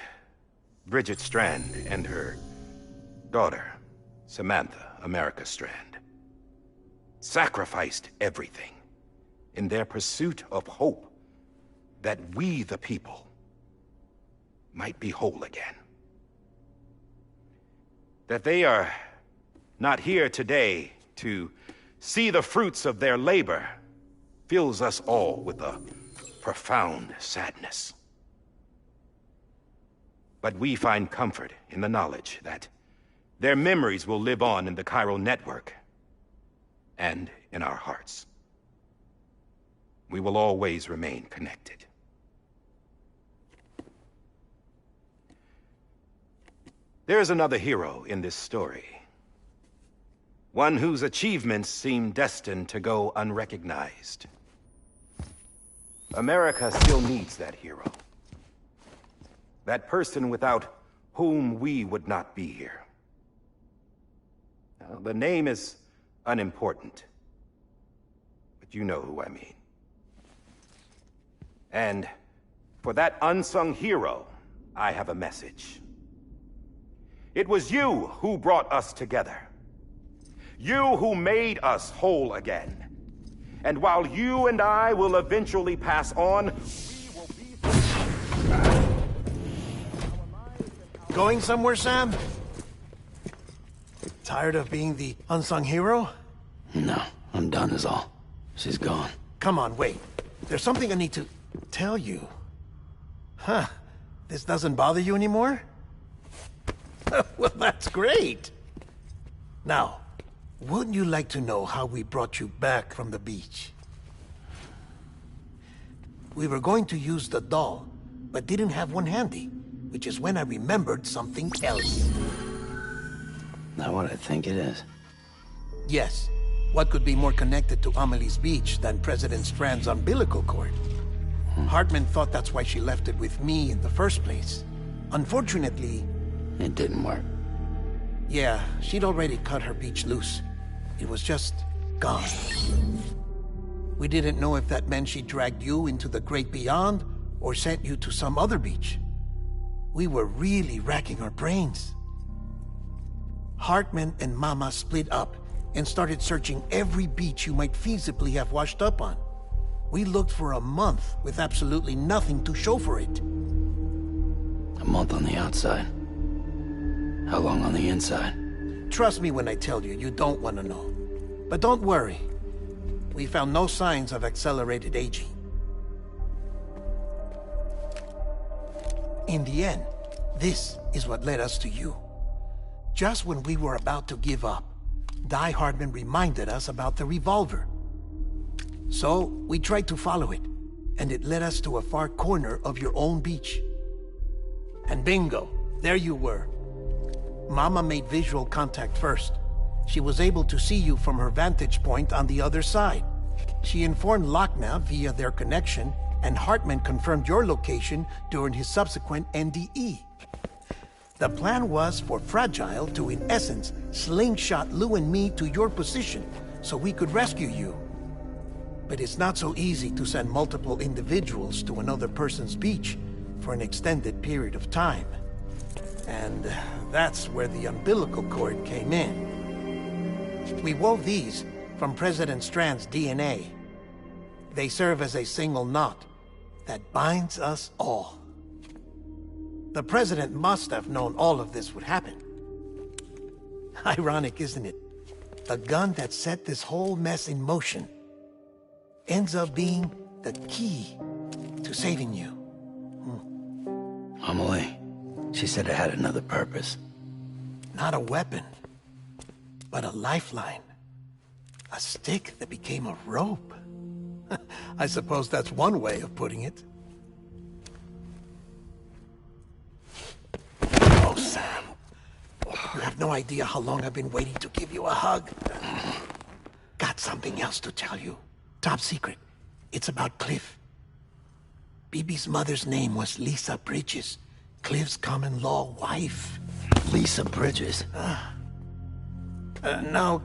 Bridget Strand and her daughter, Samantha America Strand, sacrificed everything in their pursuit of hope that we, the people, might be whole again. That they are not here today to see the fruits of their labor fills us all with a profound sadness. But we find comfort in the knowledge that their memories will live on in the Cairo network and in our hearts. We will always remain connected. There is another hero in this story. One whose achievements seem destined to go unrecognized. America still needs that hero. That person without whom we would not be here. Now, the name is unimportant, but you know who I mean. And for that unsung hero, I have a message. It was you who brought us together. You who made us whole again. And while you and I will eventually pass on, we will be... Going somewhere, Sam? Tired of being the unsung hero? No, I'm done is all. She's gone. Come on, wait. There's something I need to tell you. Huh. This doesn't bother you anymore? Well, that's great. Now, wouldn't you like to know how we brought you back from the beach? We were going to use the doll, but didn't have one handy, which is when I remembered something else. Not what I think it is. Yes. What could be more connected to Amelie's beach than President Strand's umbilical cord? Hartman thought that's why she left it with me in the first place. Unfortunately... It didn't work. Yeah, she'd already cut her beach loose. It was just gone. We didn't know if that meant she dragged you into the great beyond, or sent you to some other beach. We were really racking our brains. Hartman and Mama split up and started searching every beach you might feasibly have washed up on. We looked for a month with absolutely nothing to show for it. A month on the outside. How long on the inside? Trust me when I tell you, you don't want to know. But don't worry. We found no signs of accelerated aging. In the end, this is what led us to you. Just when we were about to give up, Die Hardman reminded us about the revolver. So, we tried to follow it, and it led us to a far corner of your own beach. And bingo, there you were. Mama made visual contact first. She was able to see you from her vantage point on the other side. She informed Lochna via their connection, and Hartman confirmed your location during his subsequent NDE. The plan was for Fragile to, in essence, slingshot Lou and me to your position so we could rescue you. But it's not so easy to send multiple individuals to another person's beach for an extended period of time. And that's where the umbilical cord came in. We wove these from President Strand's DNA. They serve as a single knot that binds us all. The President must have known all of this would happen. Ironic, isn't it? The gun that set this whole mess in motion ends up being the key to saving you. Amelie, she said it had another purpose. Not a weapon, but a lifeline. A stick that became a rope. I suppose that's one way of putting it. Oh, Sam. You have no idea how long I've been waiting to give you a hug. Got something else to tell you. Top secret. It's about Cliff. Bibi's mother's name was Lisa Bridges, Cliff's common-law wife. Lisa Bridges? Now,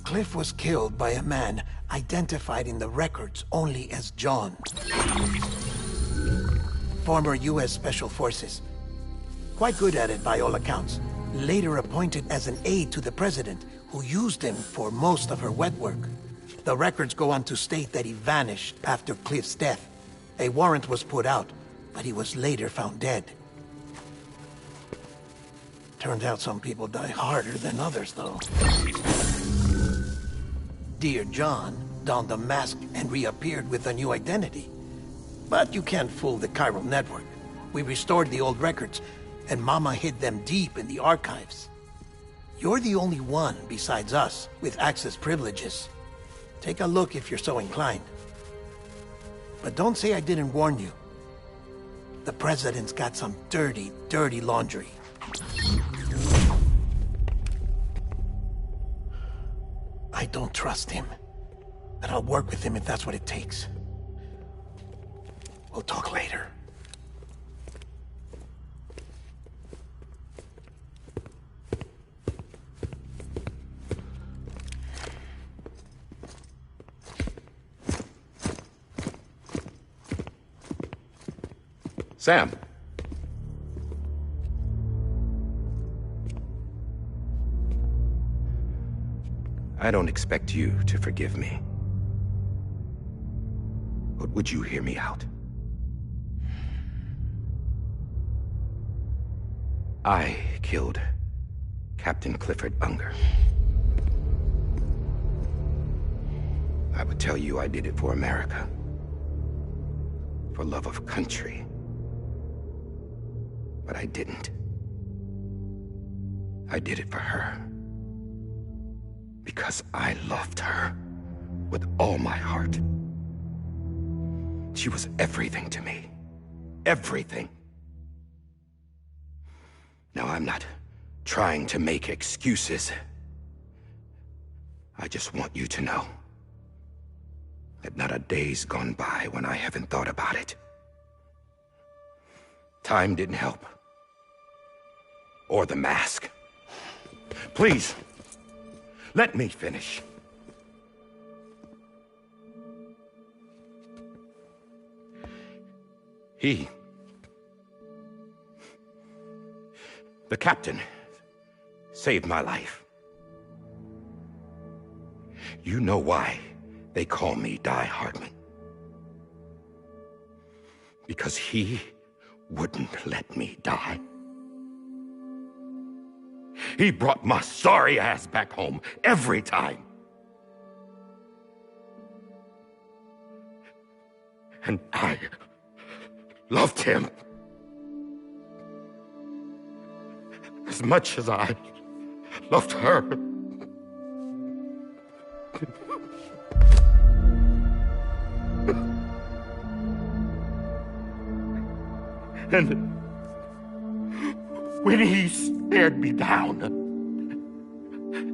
Cliff was killed by a man identified in the records only as John. Former U.S. Special Forces. Quite good at it by all accounts. Later appointed as an aide to the president, who used him for most of her wet work. The records go on to state that he vanished after Cliff's death. A warrant was put out, but he was later found dead. Turns out some people die harder than others, though. Dear John donned a mask and reappeared with a new identity. But you can't fool the chiral network. We restored the old records, and Mama hid them deep in the archives. You're the only one, besides us, with access privileges. Take a look if you're so inclined. But don't say I didn't warn you. The President's got some dirty, dirty laundry. I don't trust him, but I'll work with him if that's what it takes. We'll talk later. Sam. I don't expect you to forgive me. But would you hear me out? I killed Captain Clifford Unger. I would tell you I did it for America. For love of country. But I didn't. I did it for her. Because I loved her with all my heart. She was everything to me. Everything. Now, I'm not trying to make excuses. I just want you to know that not a day's gone by when I haven't thought about it. Time didn't help. Or the mask. Please, let me finish. The captain saved my life. You know why they call me Die Hardman? Because he wouldn't let me die. He brought my sorry ass back home every time. And I loved him as much as I loved her. And when he stared me down,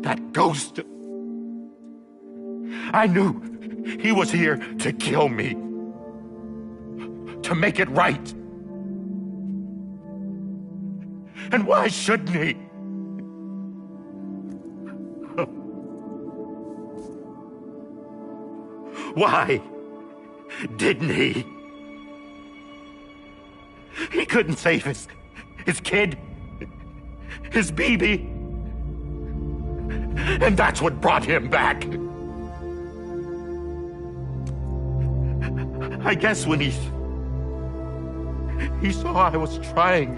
that ghost, I knew he was here to kill me, to make it right. And why shouldn't he? Why didn't he? He couldn't save his kid, his baby. And that's what brought him back. I guess when he saw I was trying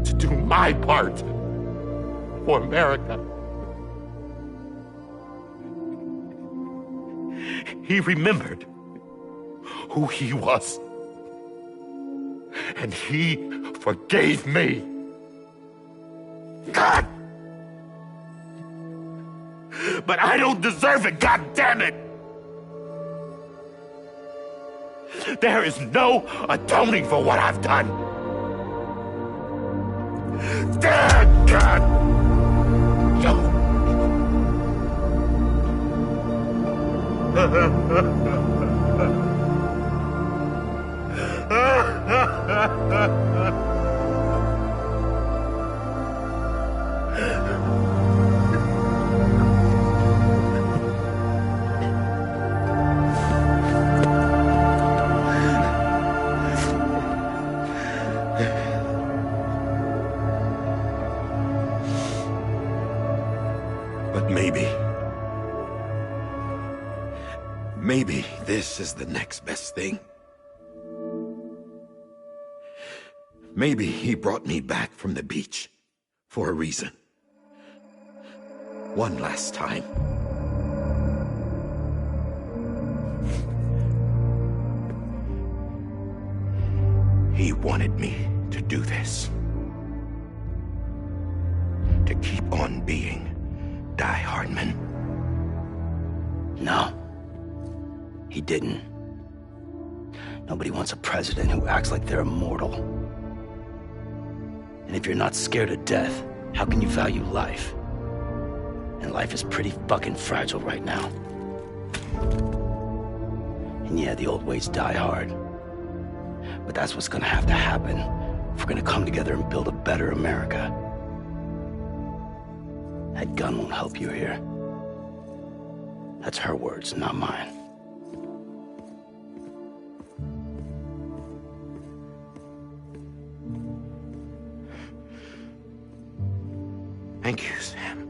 to do my part for America, he remembered who he was. And he forgave me. God! But I don't deserve it, God damn it! There is no atoning for what I've done. Damn, God! But maybe this is the next best thing. Maybe he brought me back from the beach for a reason. One last time. He wanted me to do this. To keep on being Die Hardman. No. He didn't. Nobody wants a president who acts like they're immortal. And if you're not scared of death, how can you value life? And life is pretty fucking fragile right now. And yeah, the old ways die hard. But that's what's gonna have to happen if we're gonna come together and build a better America. That gun won't help you here. That's her words, not mine. Thank you, Sam.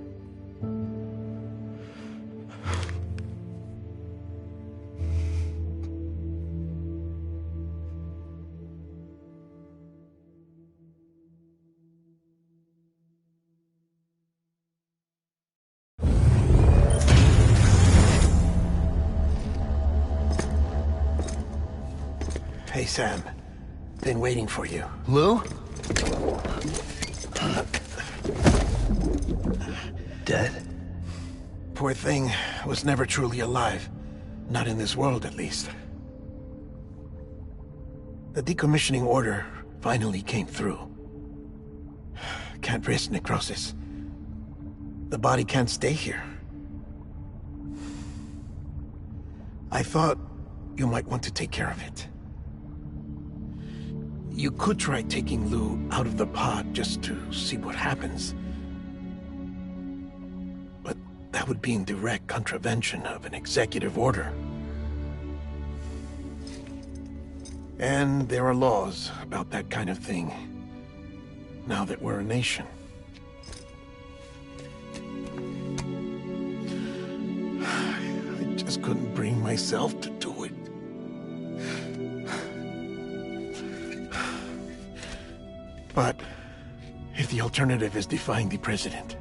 Hey, Sam. Been waiting for you. Lou? Dead? Poor thing was never truly alive. Not in this world, at least. The decommissioning order finally came through. Can't risk necrosis. The body can't stay here. I thought you might want to take care of it. You could try taking Lou out of the pod just to see what happens. But that would be in direct contravention of an executive order. And there are laws about that kind of thing, now that we're a nation. just couldn't bring myself to do it. But if the alternative is defying the president,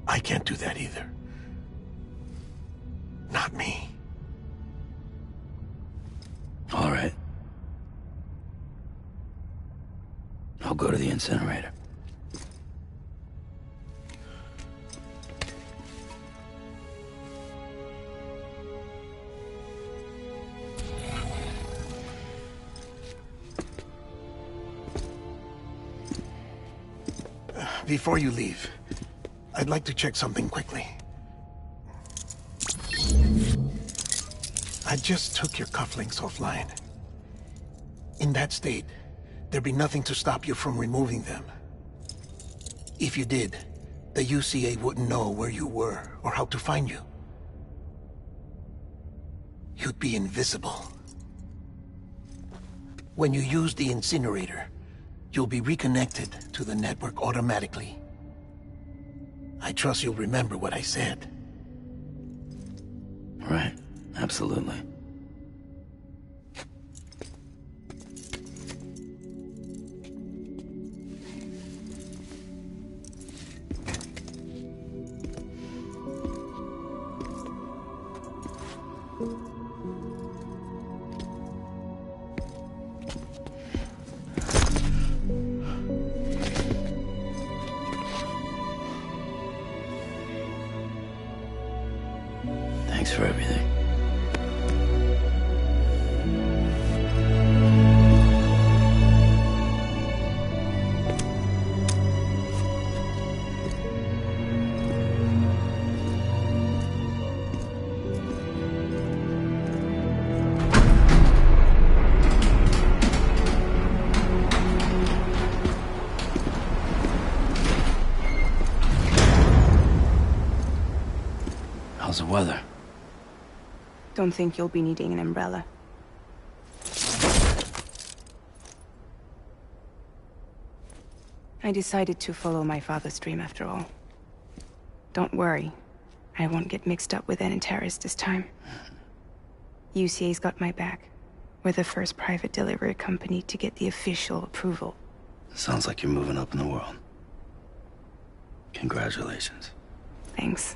I can't do that either. Not me. All right. I'll go to the incinerator. Before you leave, I'd like to check something quickly. I just took your cufflinks offline. In that state, there'd be nothing to stop you from removing them. If you did, the UCA wouldn't know where you were or how to find you. You'd be invisible. When you use the incinerator, you'll be reconnected to the network automatically. I trust you'll remember what I said. Right. Absolutely. Thanks for everything. How's the weather? Don't think you'll be needing an umbrella. I decided to follow my father's dream after all. Don't worry, I won't get mixed up with any terrorists this time. UCA's got my back. We're the first private delivery company to get the official approval. Sounds like you're moving up in the world. Congratulations. Thanks.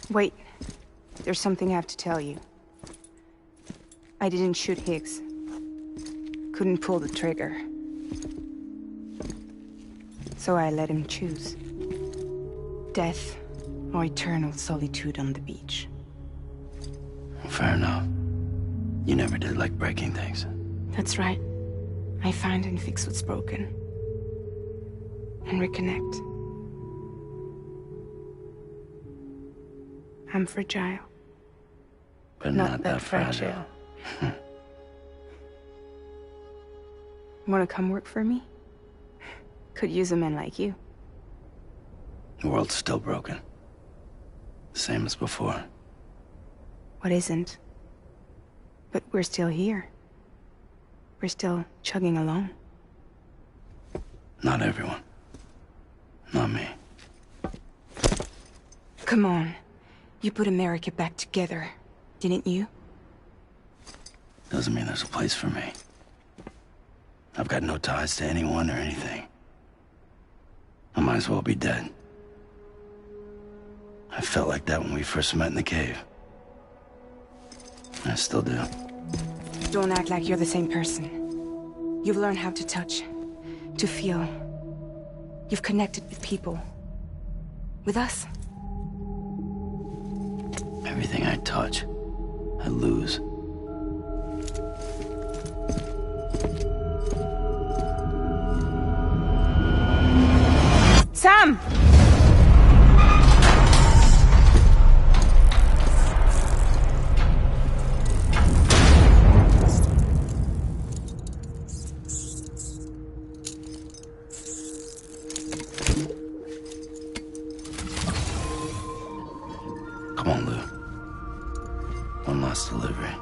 Wait, there's something I have to tell you. I didn't shoot Higgs. Couldn't pull the trigger. So I let him choose. Death or eternal solitude on the beach. Fair enough. You never did like breaking things. That's right. I find and fix what's broken. And reconnect. I'm fragile. But not that fragile. Wanna come work for me? Could use a man like you. The world's still broken. Same as before. What isn't? But we're still here. We're still chugging along. Not everyone. Not me. Come on. You put America back together, didn't you? Doesn't mean there's a place for me. I've got no ties to anyone or anything. I might as well be dead. I felt like that when we first met in the cave. I still do. Don't act like you're the same person. You've learned how to touch, to feel. You've connected with people. With us. Everything I touch, I lose. Sam! Come on, Lou. One last delivery.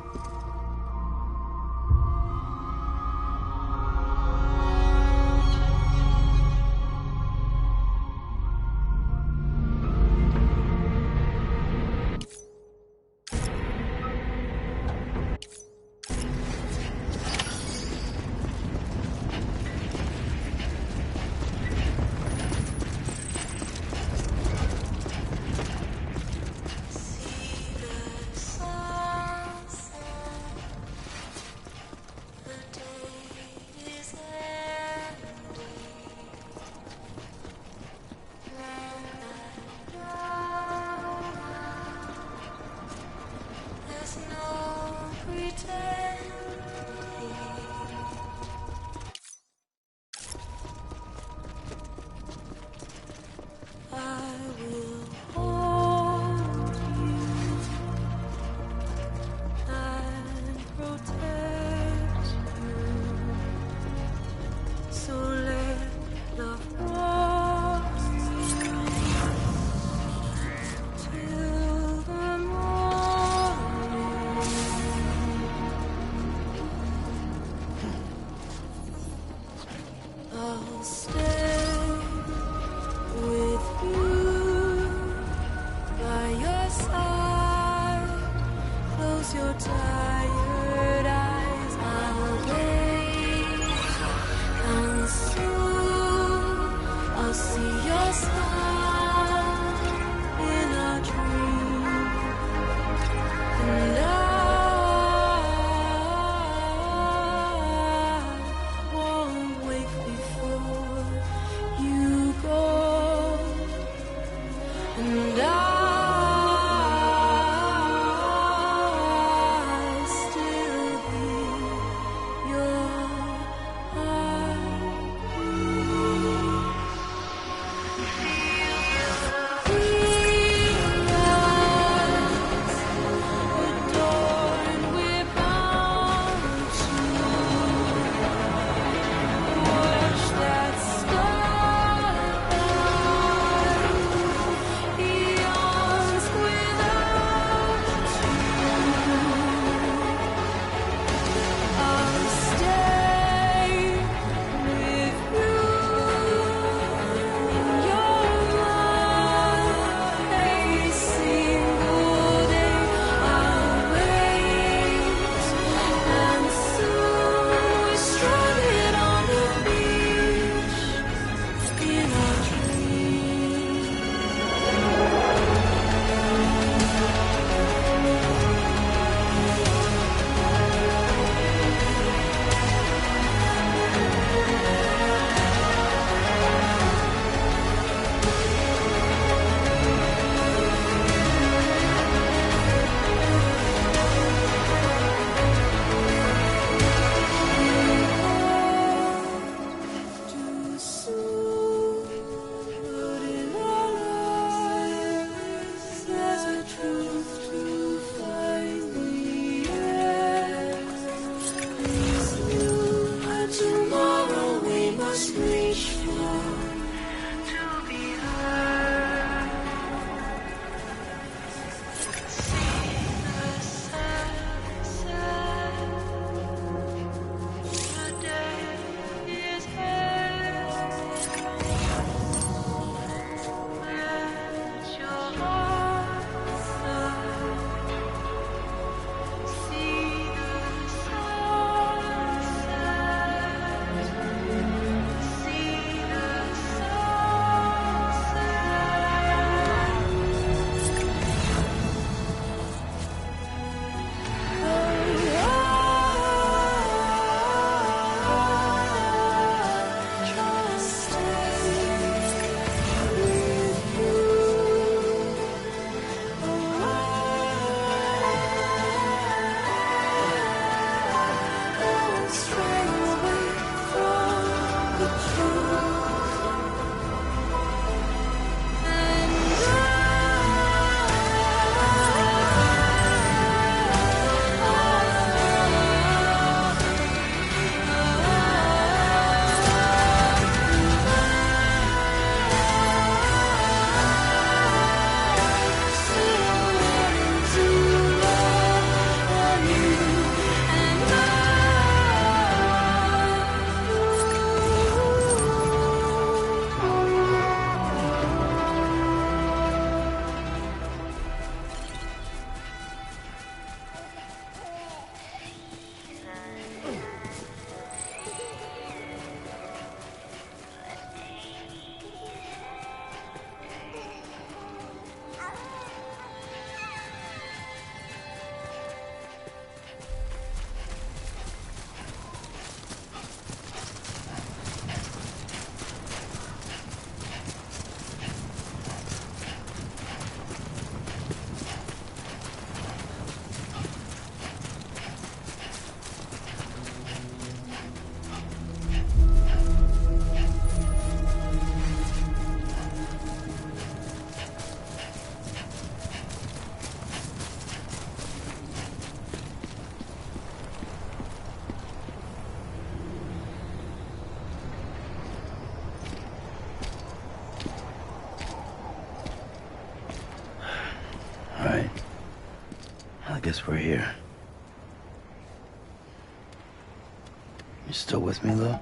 guess we're here. You still with me, though?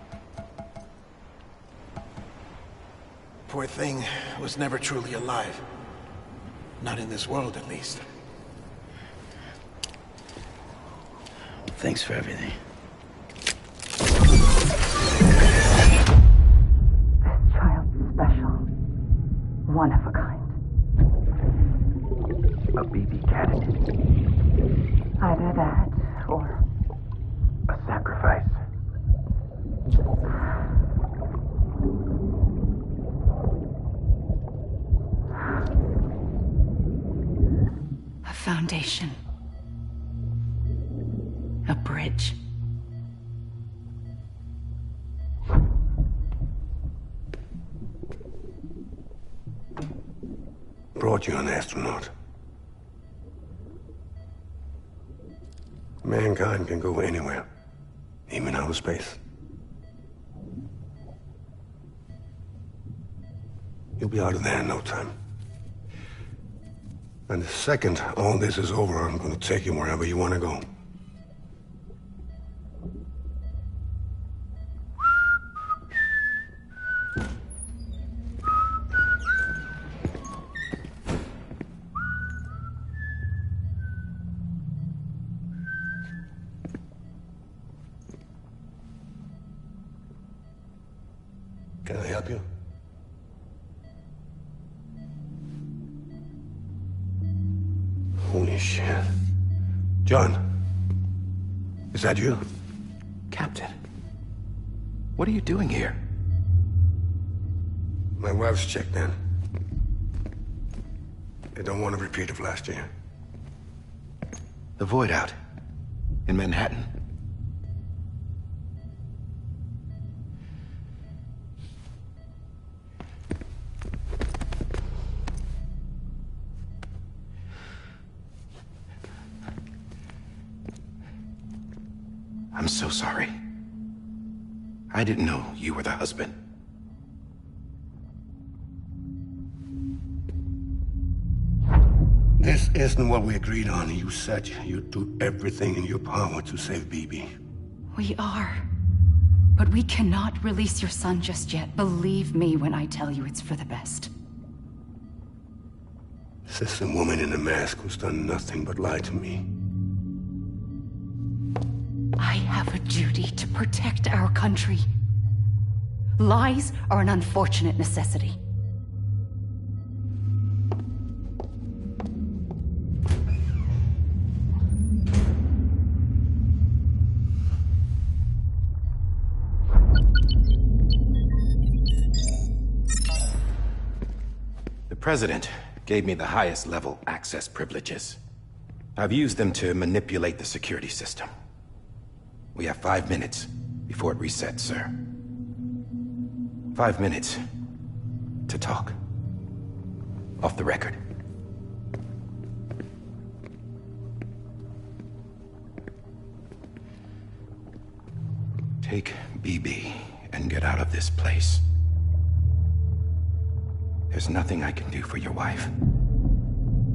Poor thing was never truly alive. Not in this world, at least. Thanks for everything. This child's special. One of a kind. A BB candidate. Either that, or a sacrifice. A foundation. A bridge. Brought you an astronaut. Mankind can go anywhere, even outer space. You'll be out of there in no time. And the second all this is over, I'm going to take you wherever you want to go. Can I help you? Holy shit. John, is that you? Captain, what are you doing here? My wife's checked in. They don't want a repeat of last year. The Void out in Manhattan. I'm so sorry. I didn't know you were the husband. This isn't what we agreed on. You said you'd do everything in your power to save BB. We are. But we cannot release your son just yet. Believe me when I tell you it's for the best. This is a woman in a mask who's done nothing but lie to me. I have a duty to protect our country. Lies are an unfortunate necessity. The President gave me the highest level access privileges. I've used them to manipulate the security system. We have 5 minutes before it resets, sir. 5 minutes to talk. Off the record. Take BB and get out of this place. There's nothing I can do for your wife.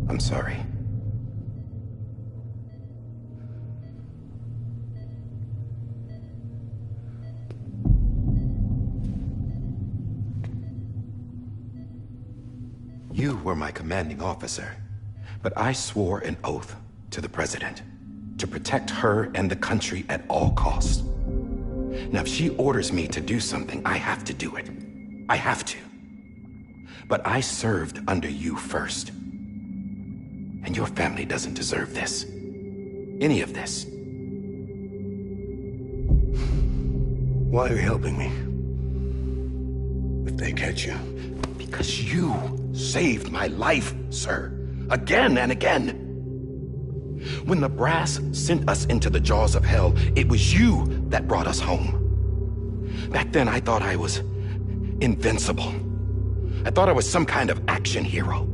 I'm sorry. You were my commanding officer, but I swore an oath to the President to protect her and the country at all costs. Now, if she orders me to do something, I have to do it. I have to. But I served under you first. And your family doesn't deserve this. Any of this. Why are you helping me? If they catch you. Because you saved my life, sir. Again and again. When the brass sent us into the jaws of hell, it was you that brought us home. Back then, I thought I was invincible. I thought I was some kind of action hero.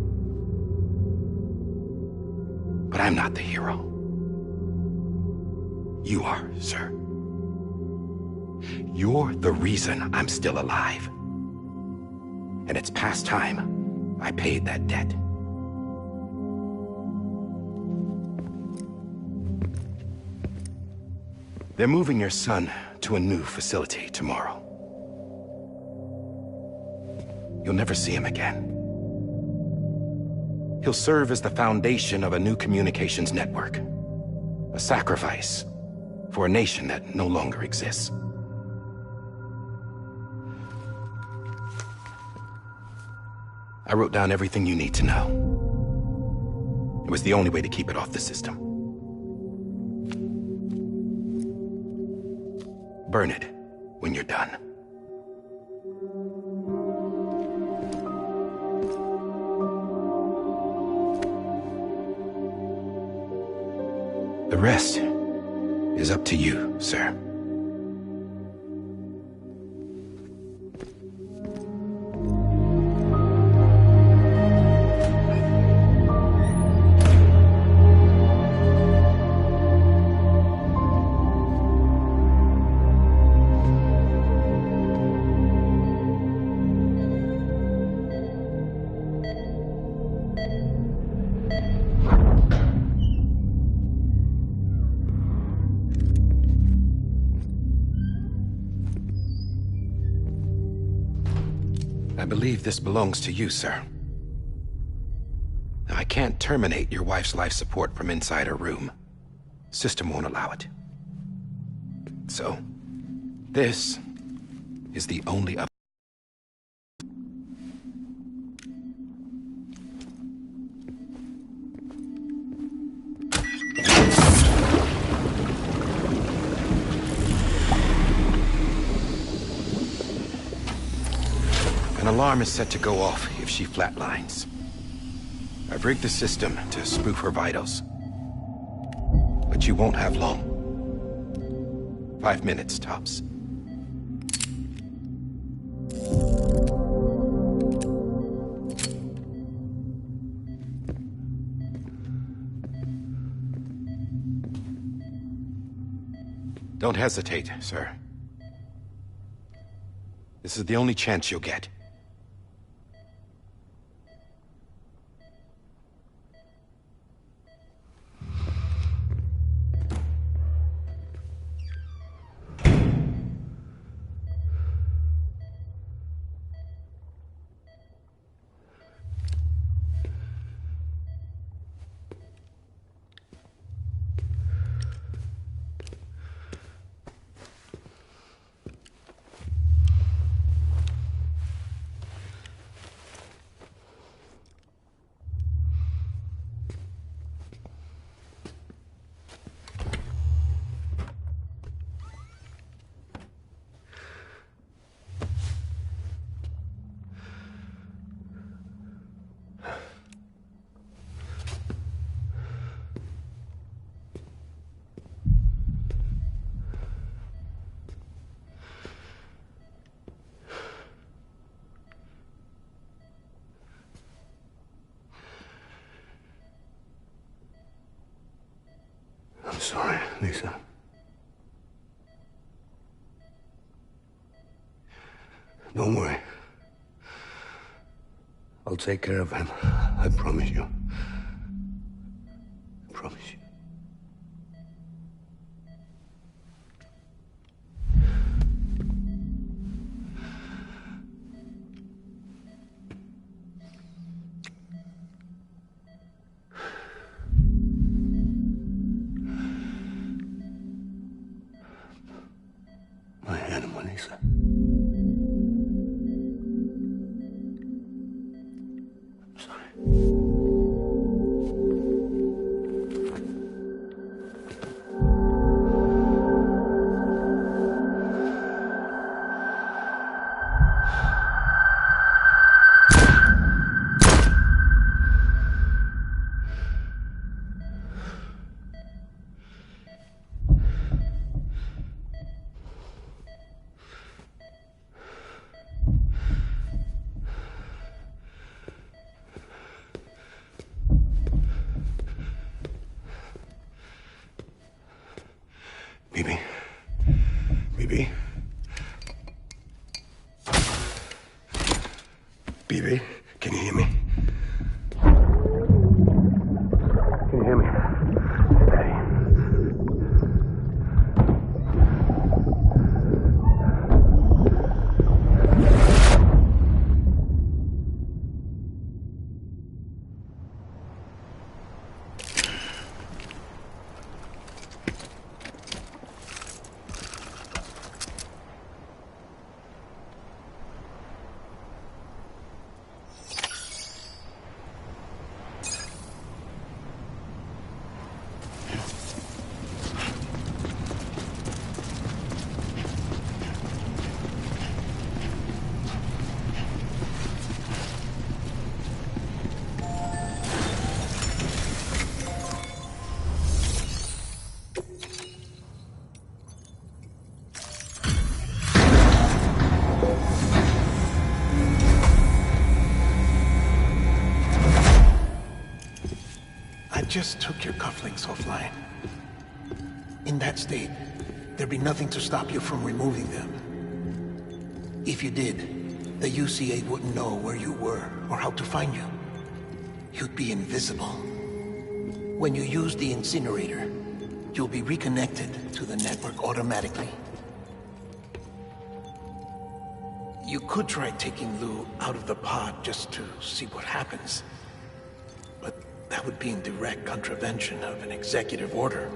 But I'm not the hero. You are, sir. You're the reason I'm still alive. And it's past time I paid that debt. They're moving your son to a new facility tomorrow. You'll never see him again. He'll serve as the foundation of a new communications network. A sacrifice for a nation that no longer exists. I wrote down everything you need to know. It was the only way to keep it off the system. Burn it when you're done. The rest is up to you, sir. I believe this belongs to you, sir. I can't terminate your wife's life support from inside her room. System won't allow it. So, this is the only option. An alarm is set to go off if she flatlines. I've rigged the system to spoof her vitals. But you won't have long. 5 minutes, tops. Don't hesitate, sir. This is the only chance you'll get. I'm sorry, Lisa. Don't worry. I'll take care of him. I promise you. I promise you. My animal, Lisa. I'm sorry. Bibi? Bibi? Bibi, can you hear me? Can you hear me? Daddy. just took your cufflinks offline. In that state, there'd be nothing to stop you from removing them. If you did, the UCA wouldn't know where you were or how to find you. You'd be invisible. When you use the incinerator, you'll be reconnected to the network automatically. You could try taking Lou out of the pod just to see what happens. But that would be in direct contravention of an executive order.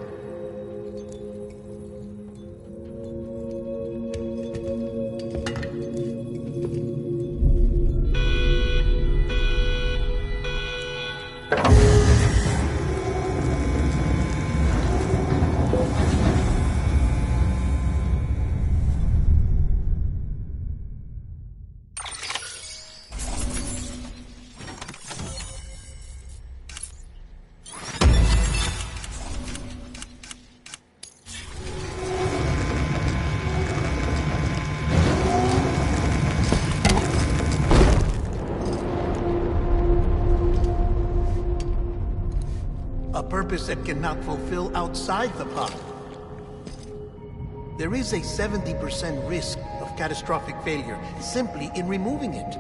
A purpose that cannot fulfill outside the pod. There is a 70% risk of catastrophic failure simply in removing it.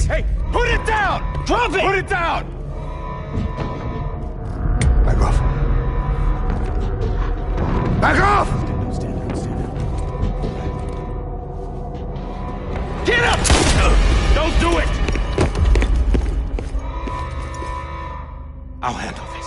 Hey, put it down! Drop it! Put it down! Back off. Back off! Stand down. Get up! Don't do it! I'll handle this.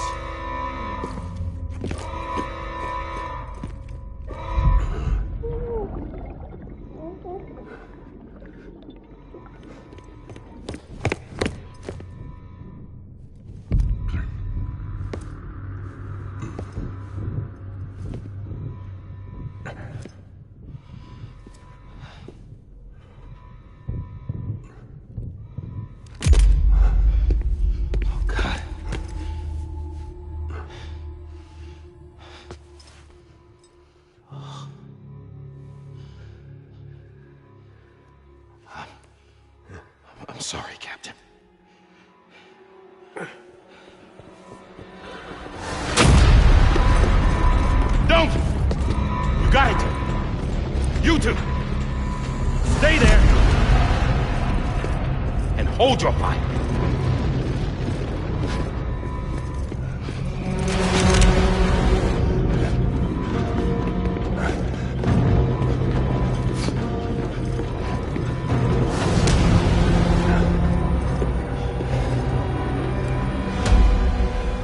to. Stay there. And hold your fire.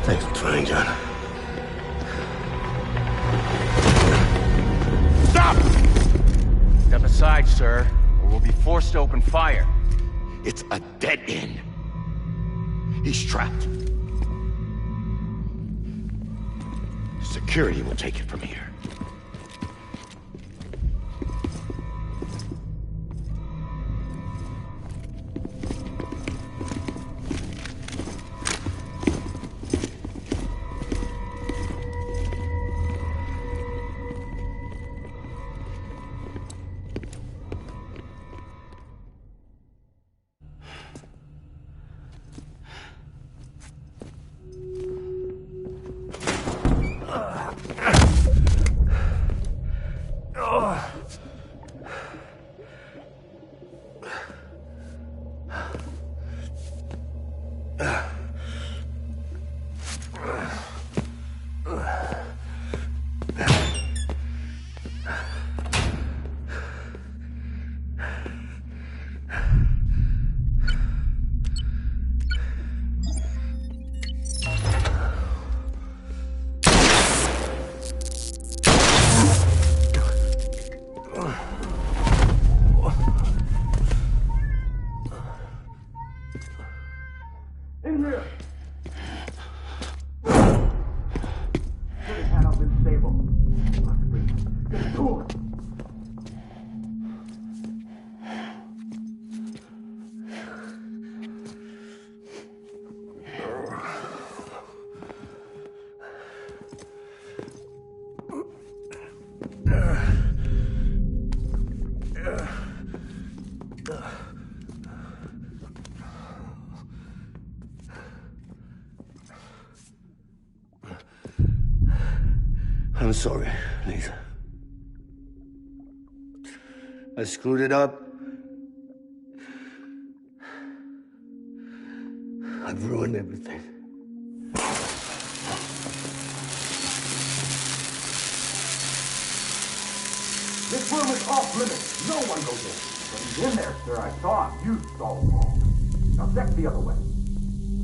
Thanks for trying, John. Stop! Step aside, sir, or we'll be forced to open fire. It's a dead end. He's trapped. Security will take it from here. In here! City panel's unstable. Must be. Get to it! I'm sorry, Lisa. I screwed it up. I've ruined everything. This room is off limits. No one goes in. But he's in there, sir. I saw him. You saw him all. Now check the other way.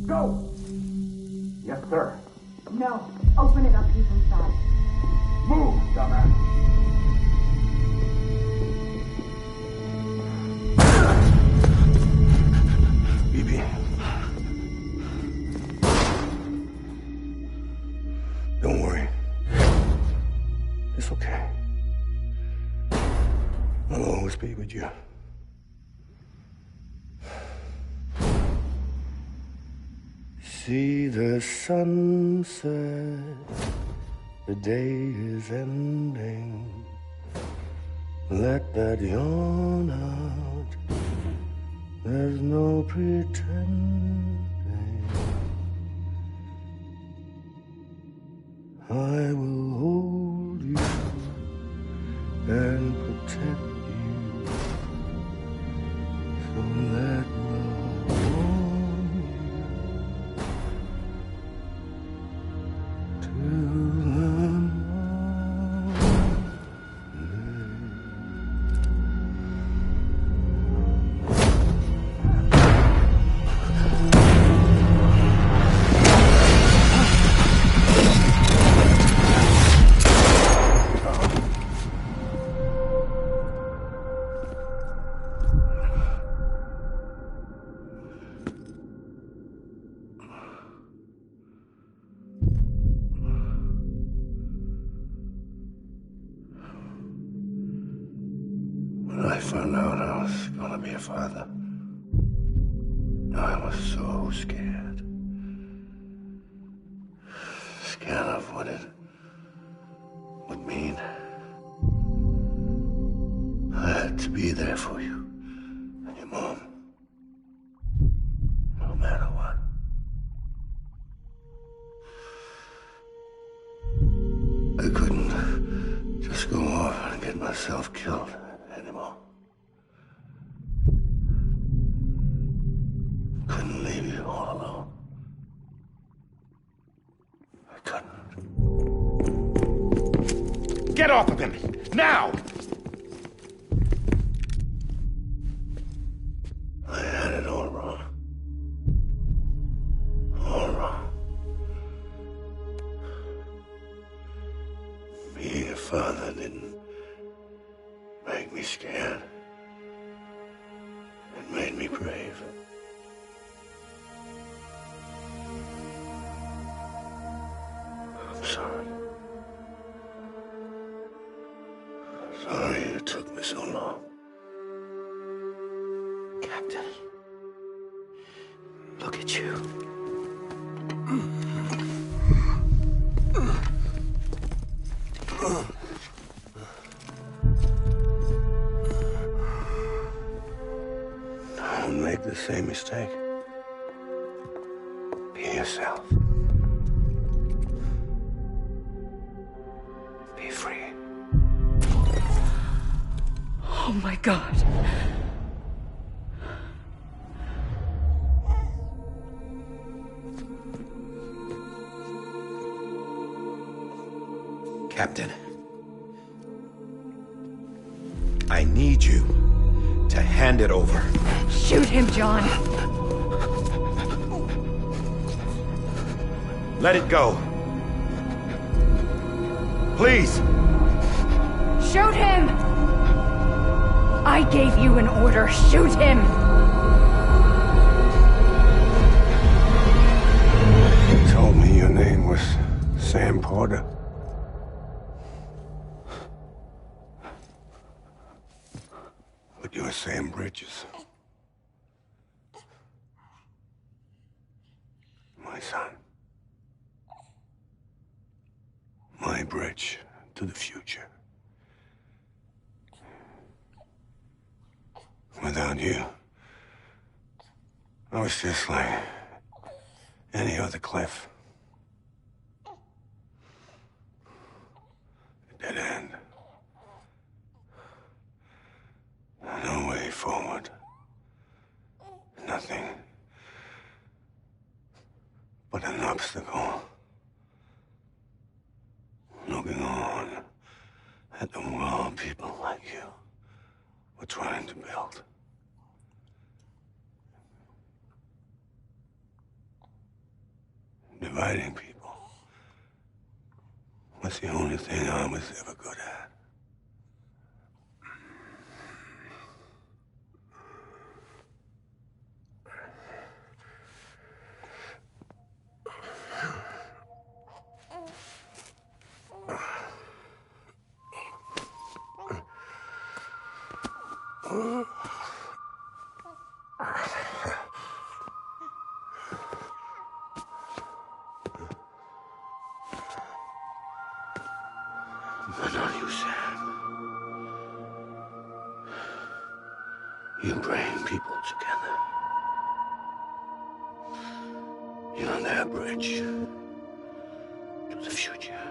Go! Yes, sir. No. Open it up. He's inside. Move, dumbass. BB. Don't worry. It's okay. I'll always be with you. See the sunset. The day is ending. Let that yawn out. There's no pretending. I will hold you and protect you. So let love warm you to the When I found out I was gonna be a father, I was so scared. Scared of what it would mean. I had to be there for you and your mom, no matter what. I couldn't just go off and get myself killed Get off of him! Now! I had it all wrong. All wrong. Being a father didn't make me scared. It made me brave. I'm sorry. Sorry it took me so long. Captain, look at you. Don't make the same mistake. Be yourself. Be free. Oh my God. Captain, I need you to hand it over. Shoot him, John. Let it go. Please. Shoot him! I gave you an order. Shoot him! You told me your name was Sam Porter. But you're Sam Bridges. My son. My bridge to the future. Without you, I was just like any other Cliff. A dead end. No way forward. Nothing but an obstacle. Looking on at the world people like you were trying to build. Dividing people was the only thing I was ever good at. But not you, Sam. You bring people together. You're their bridge to the future.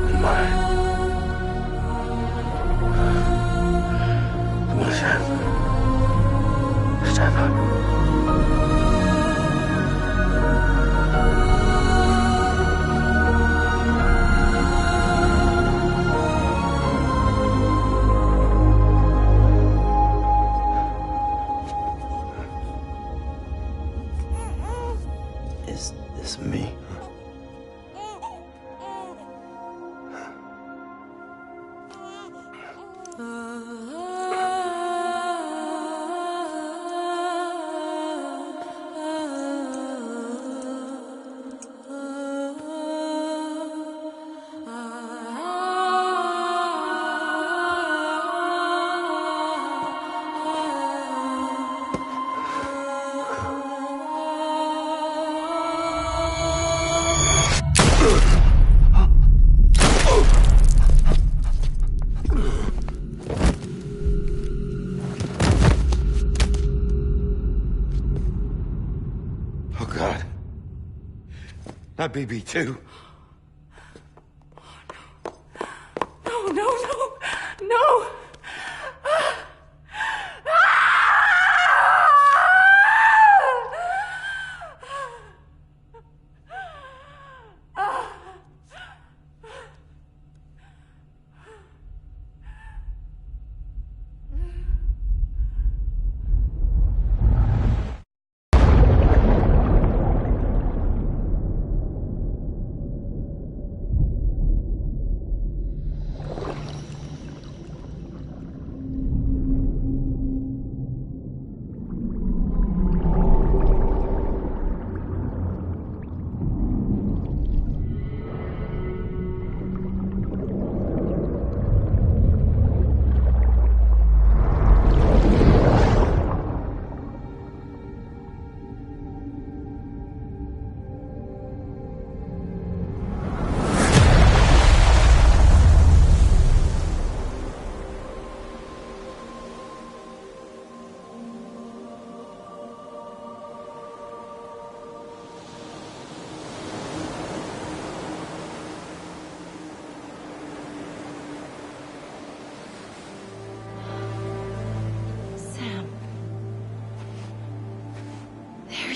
And mine. Come on, Sam. Stand up. Is this me? Oh, God. Not BB2. No, no, no, no!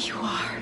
you are.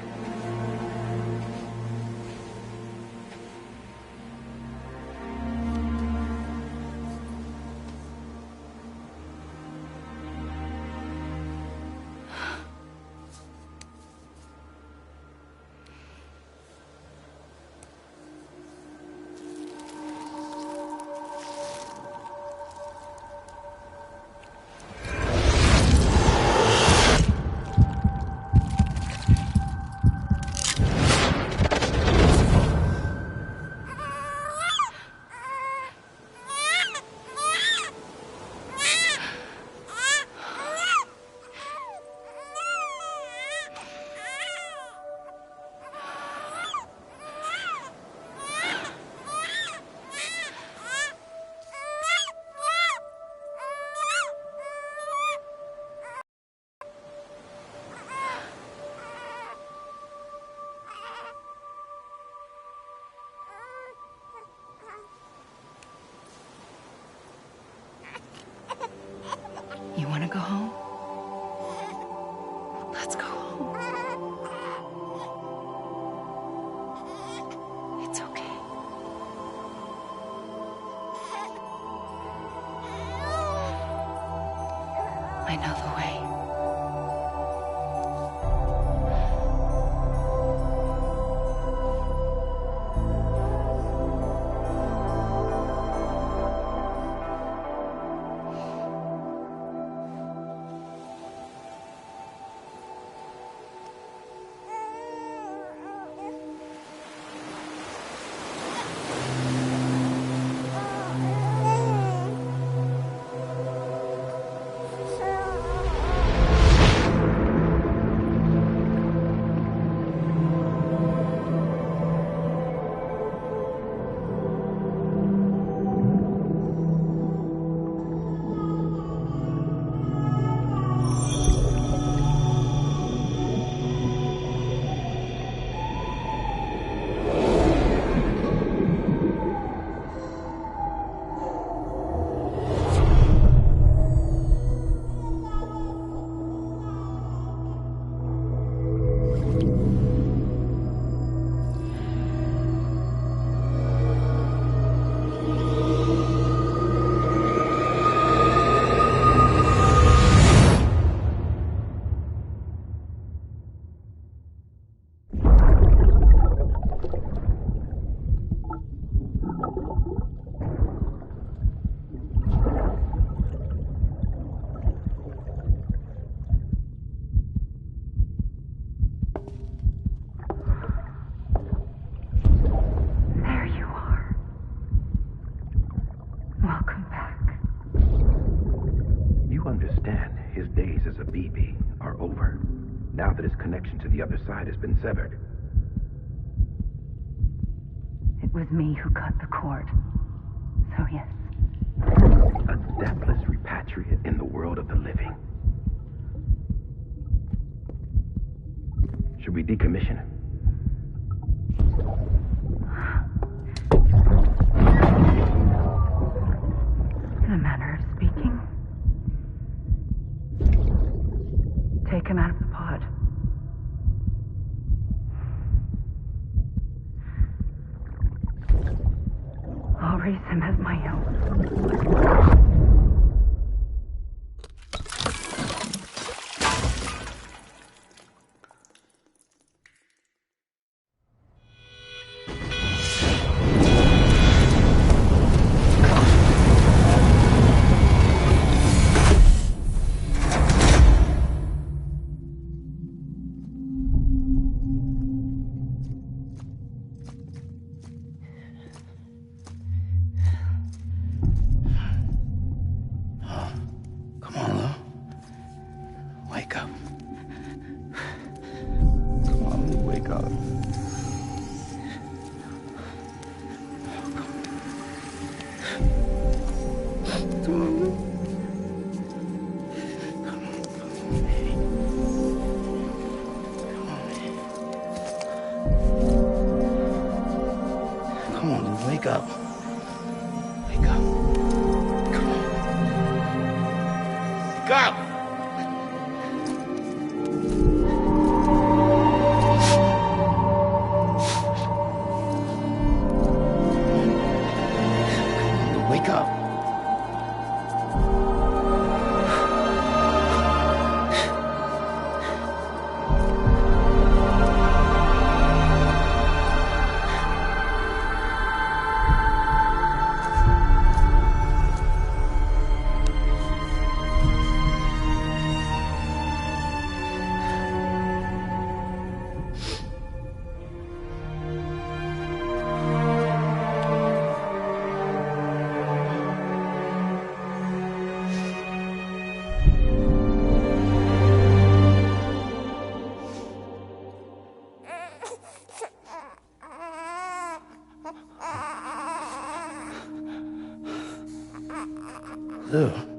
You want to go home? Let's go home. It's okay. I know the way. Now that his connection to the other side has been severed. It was me who cut the cord. So yes. A deathless repatriate in the world of the living. Should we decommission him? In a manner of speaking. Take him out of the pod. I'll raise him as my own. Ew.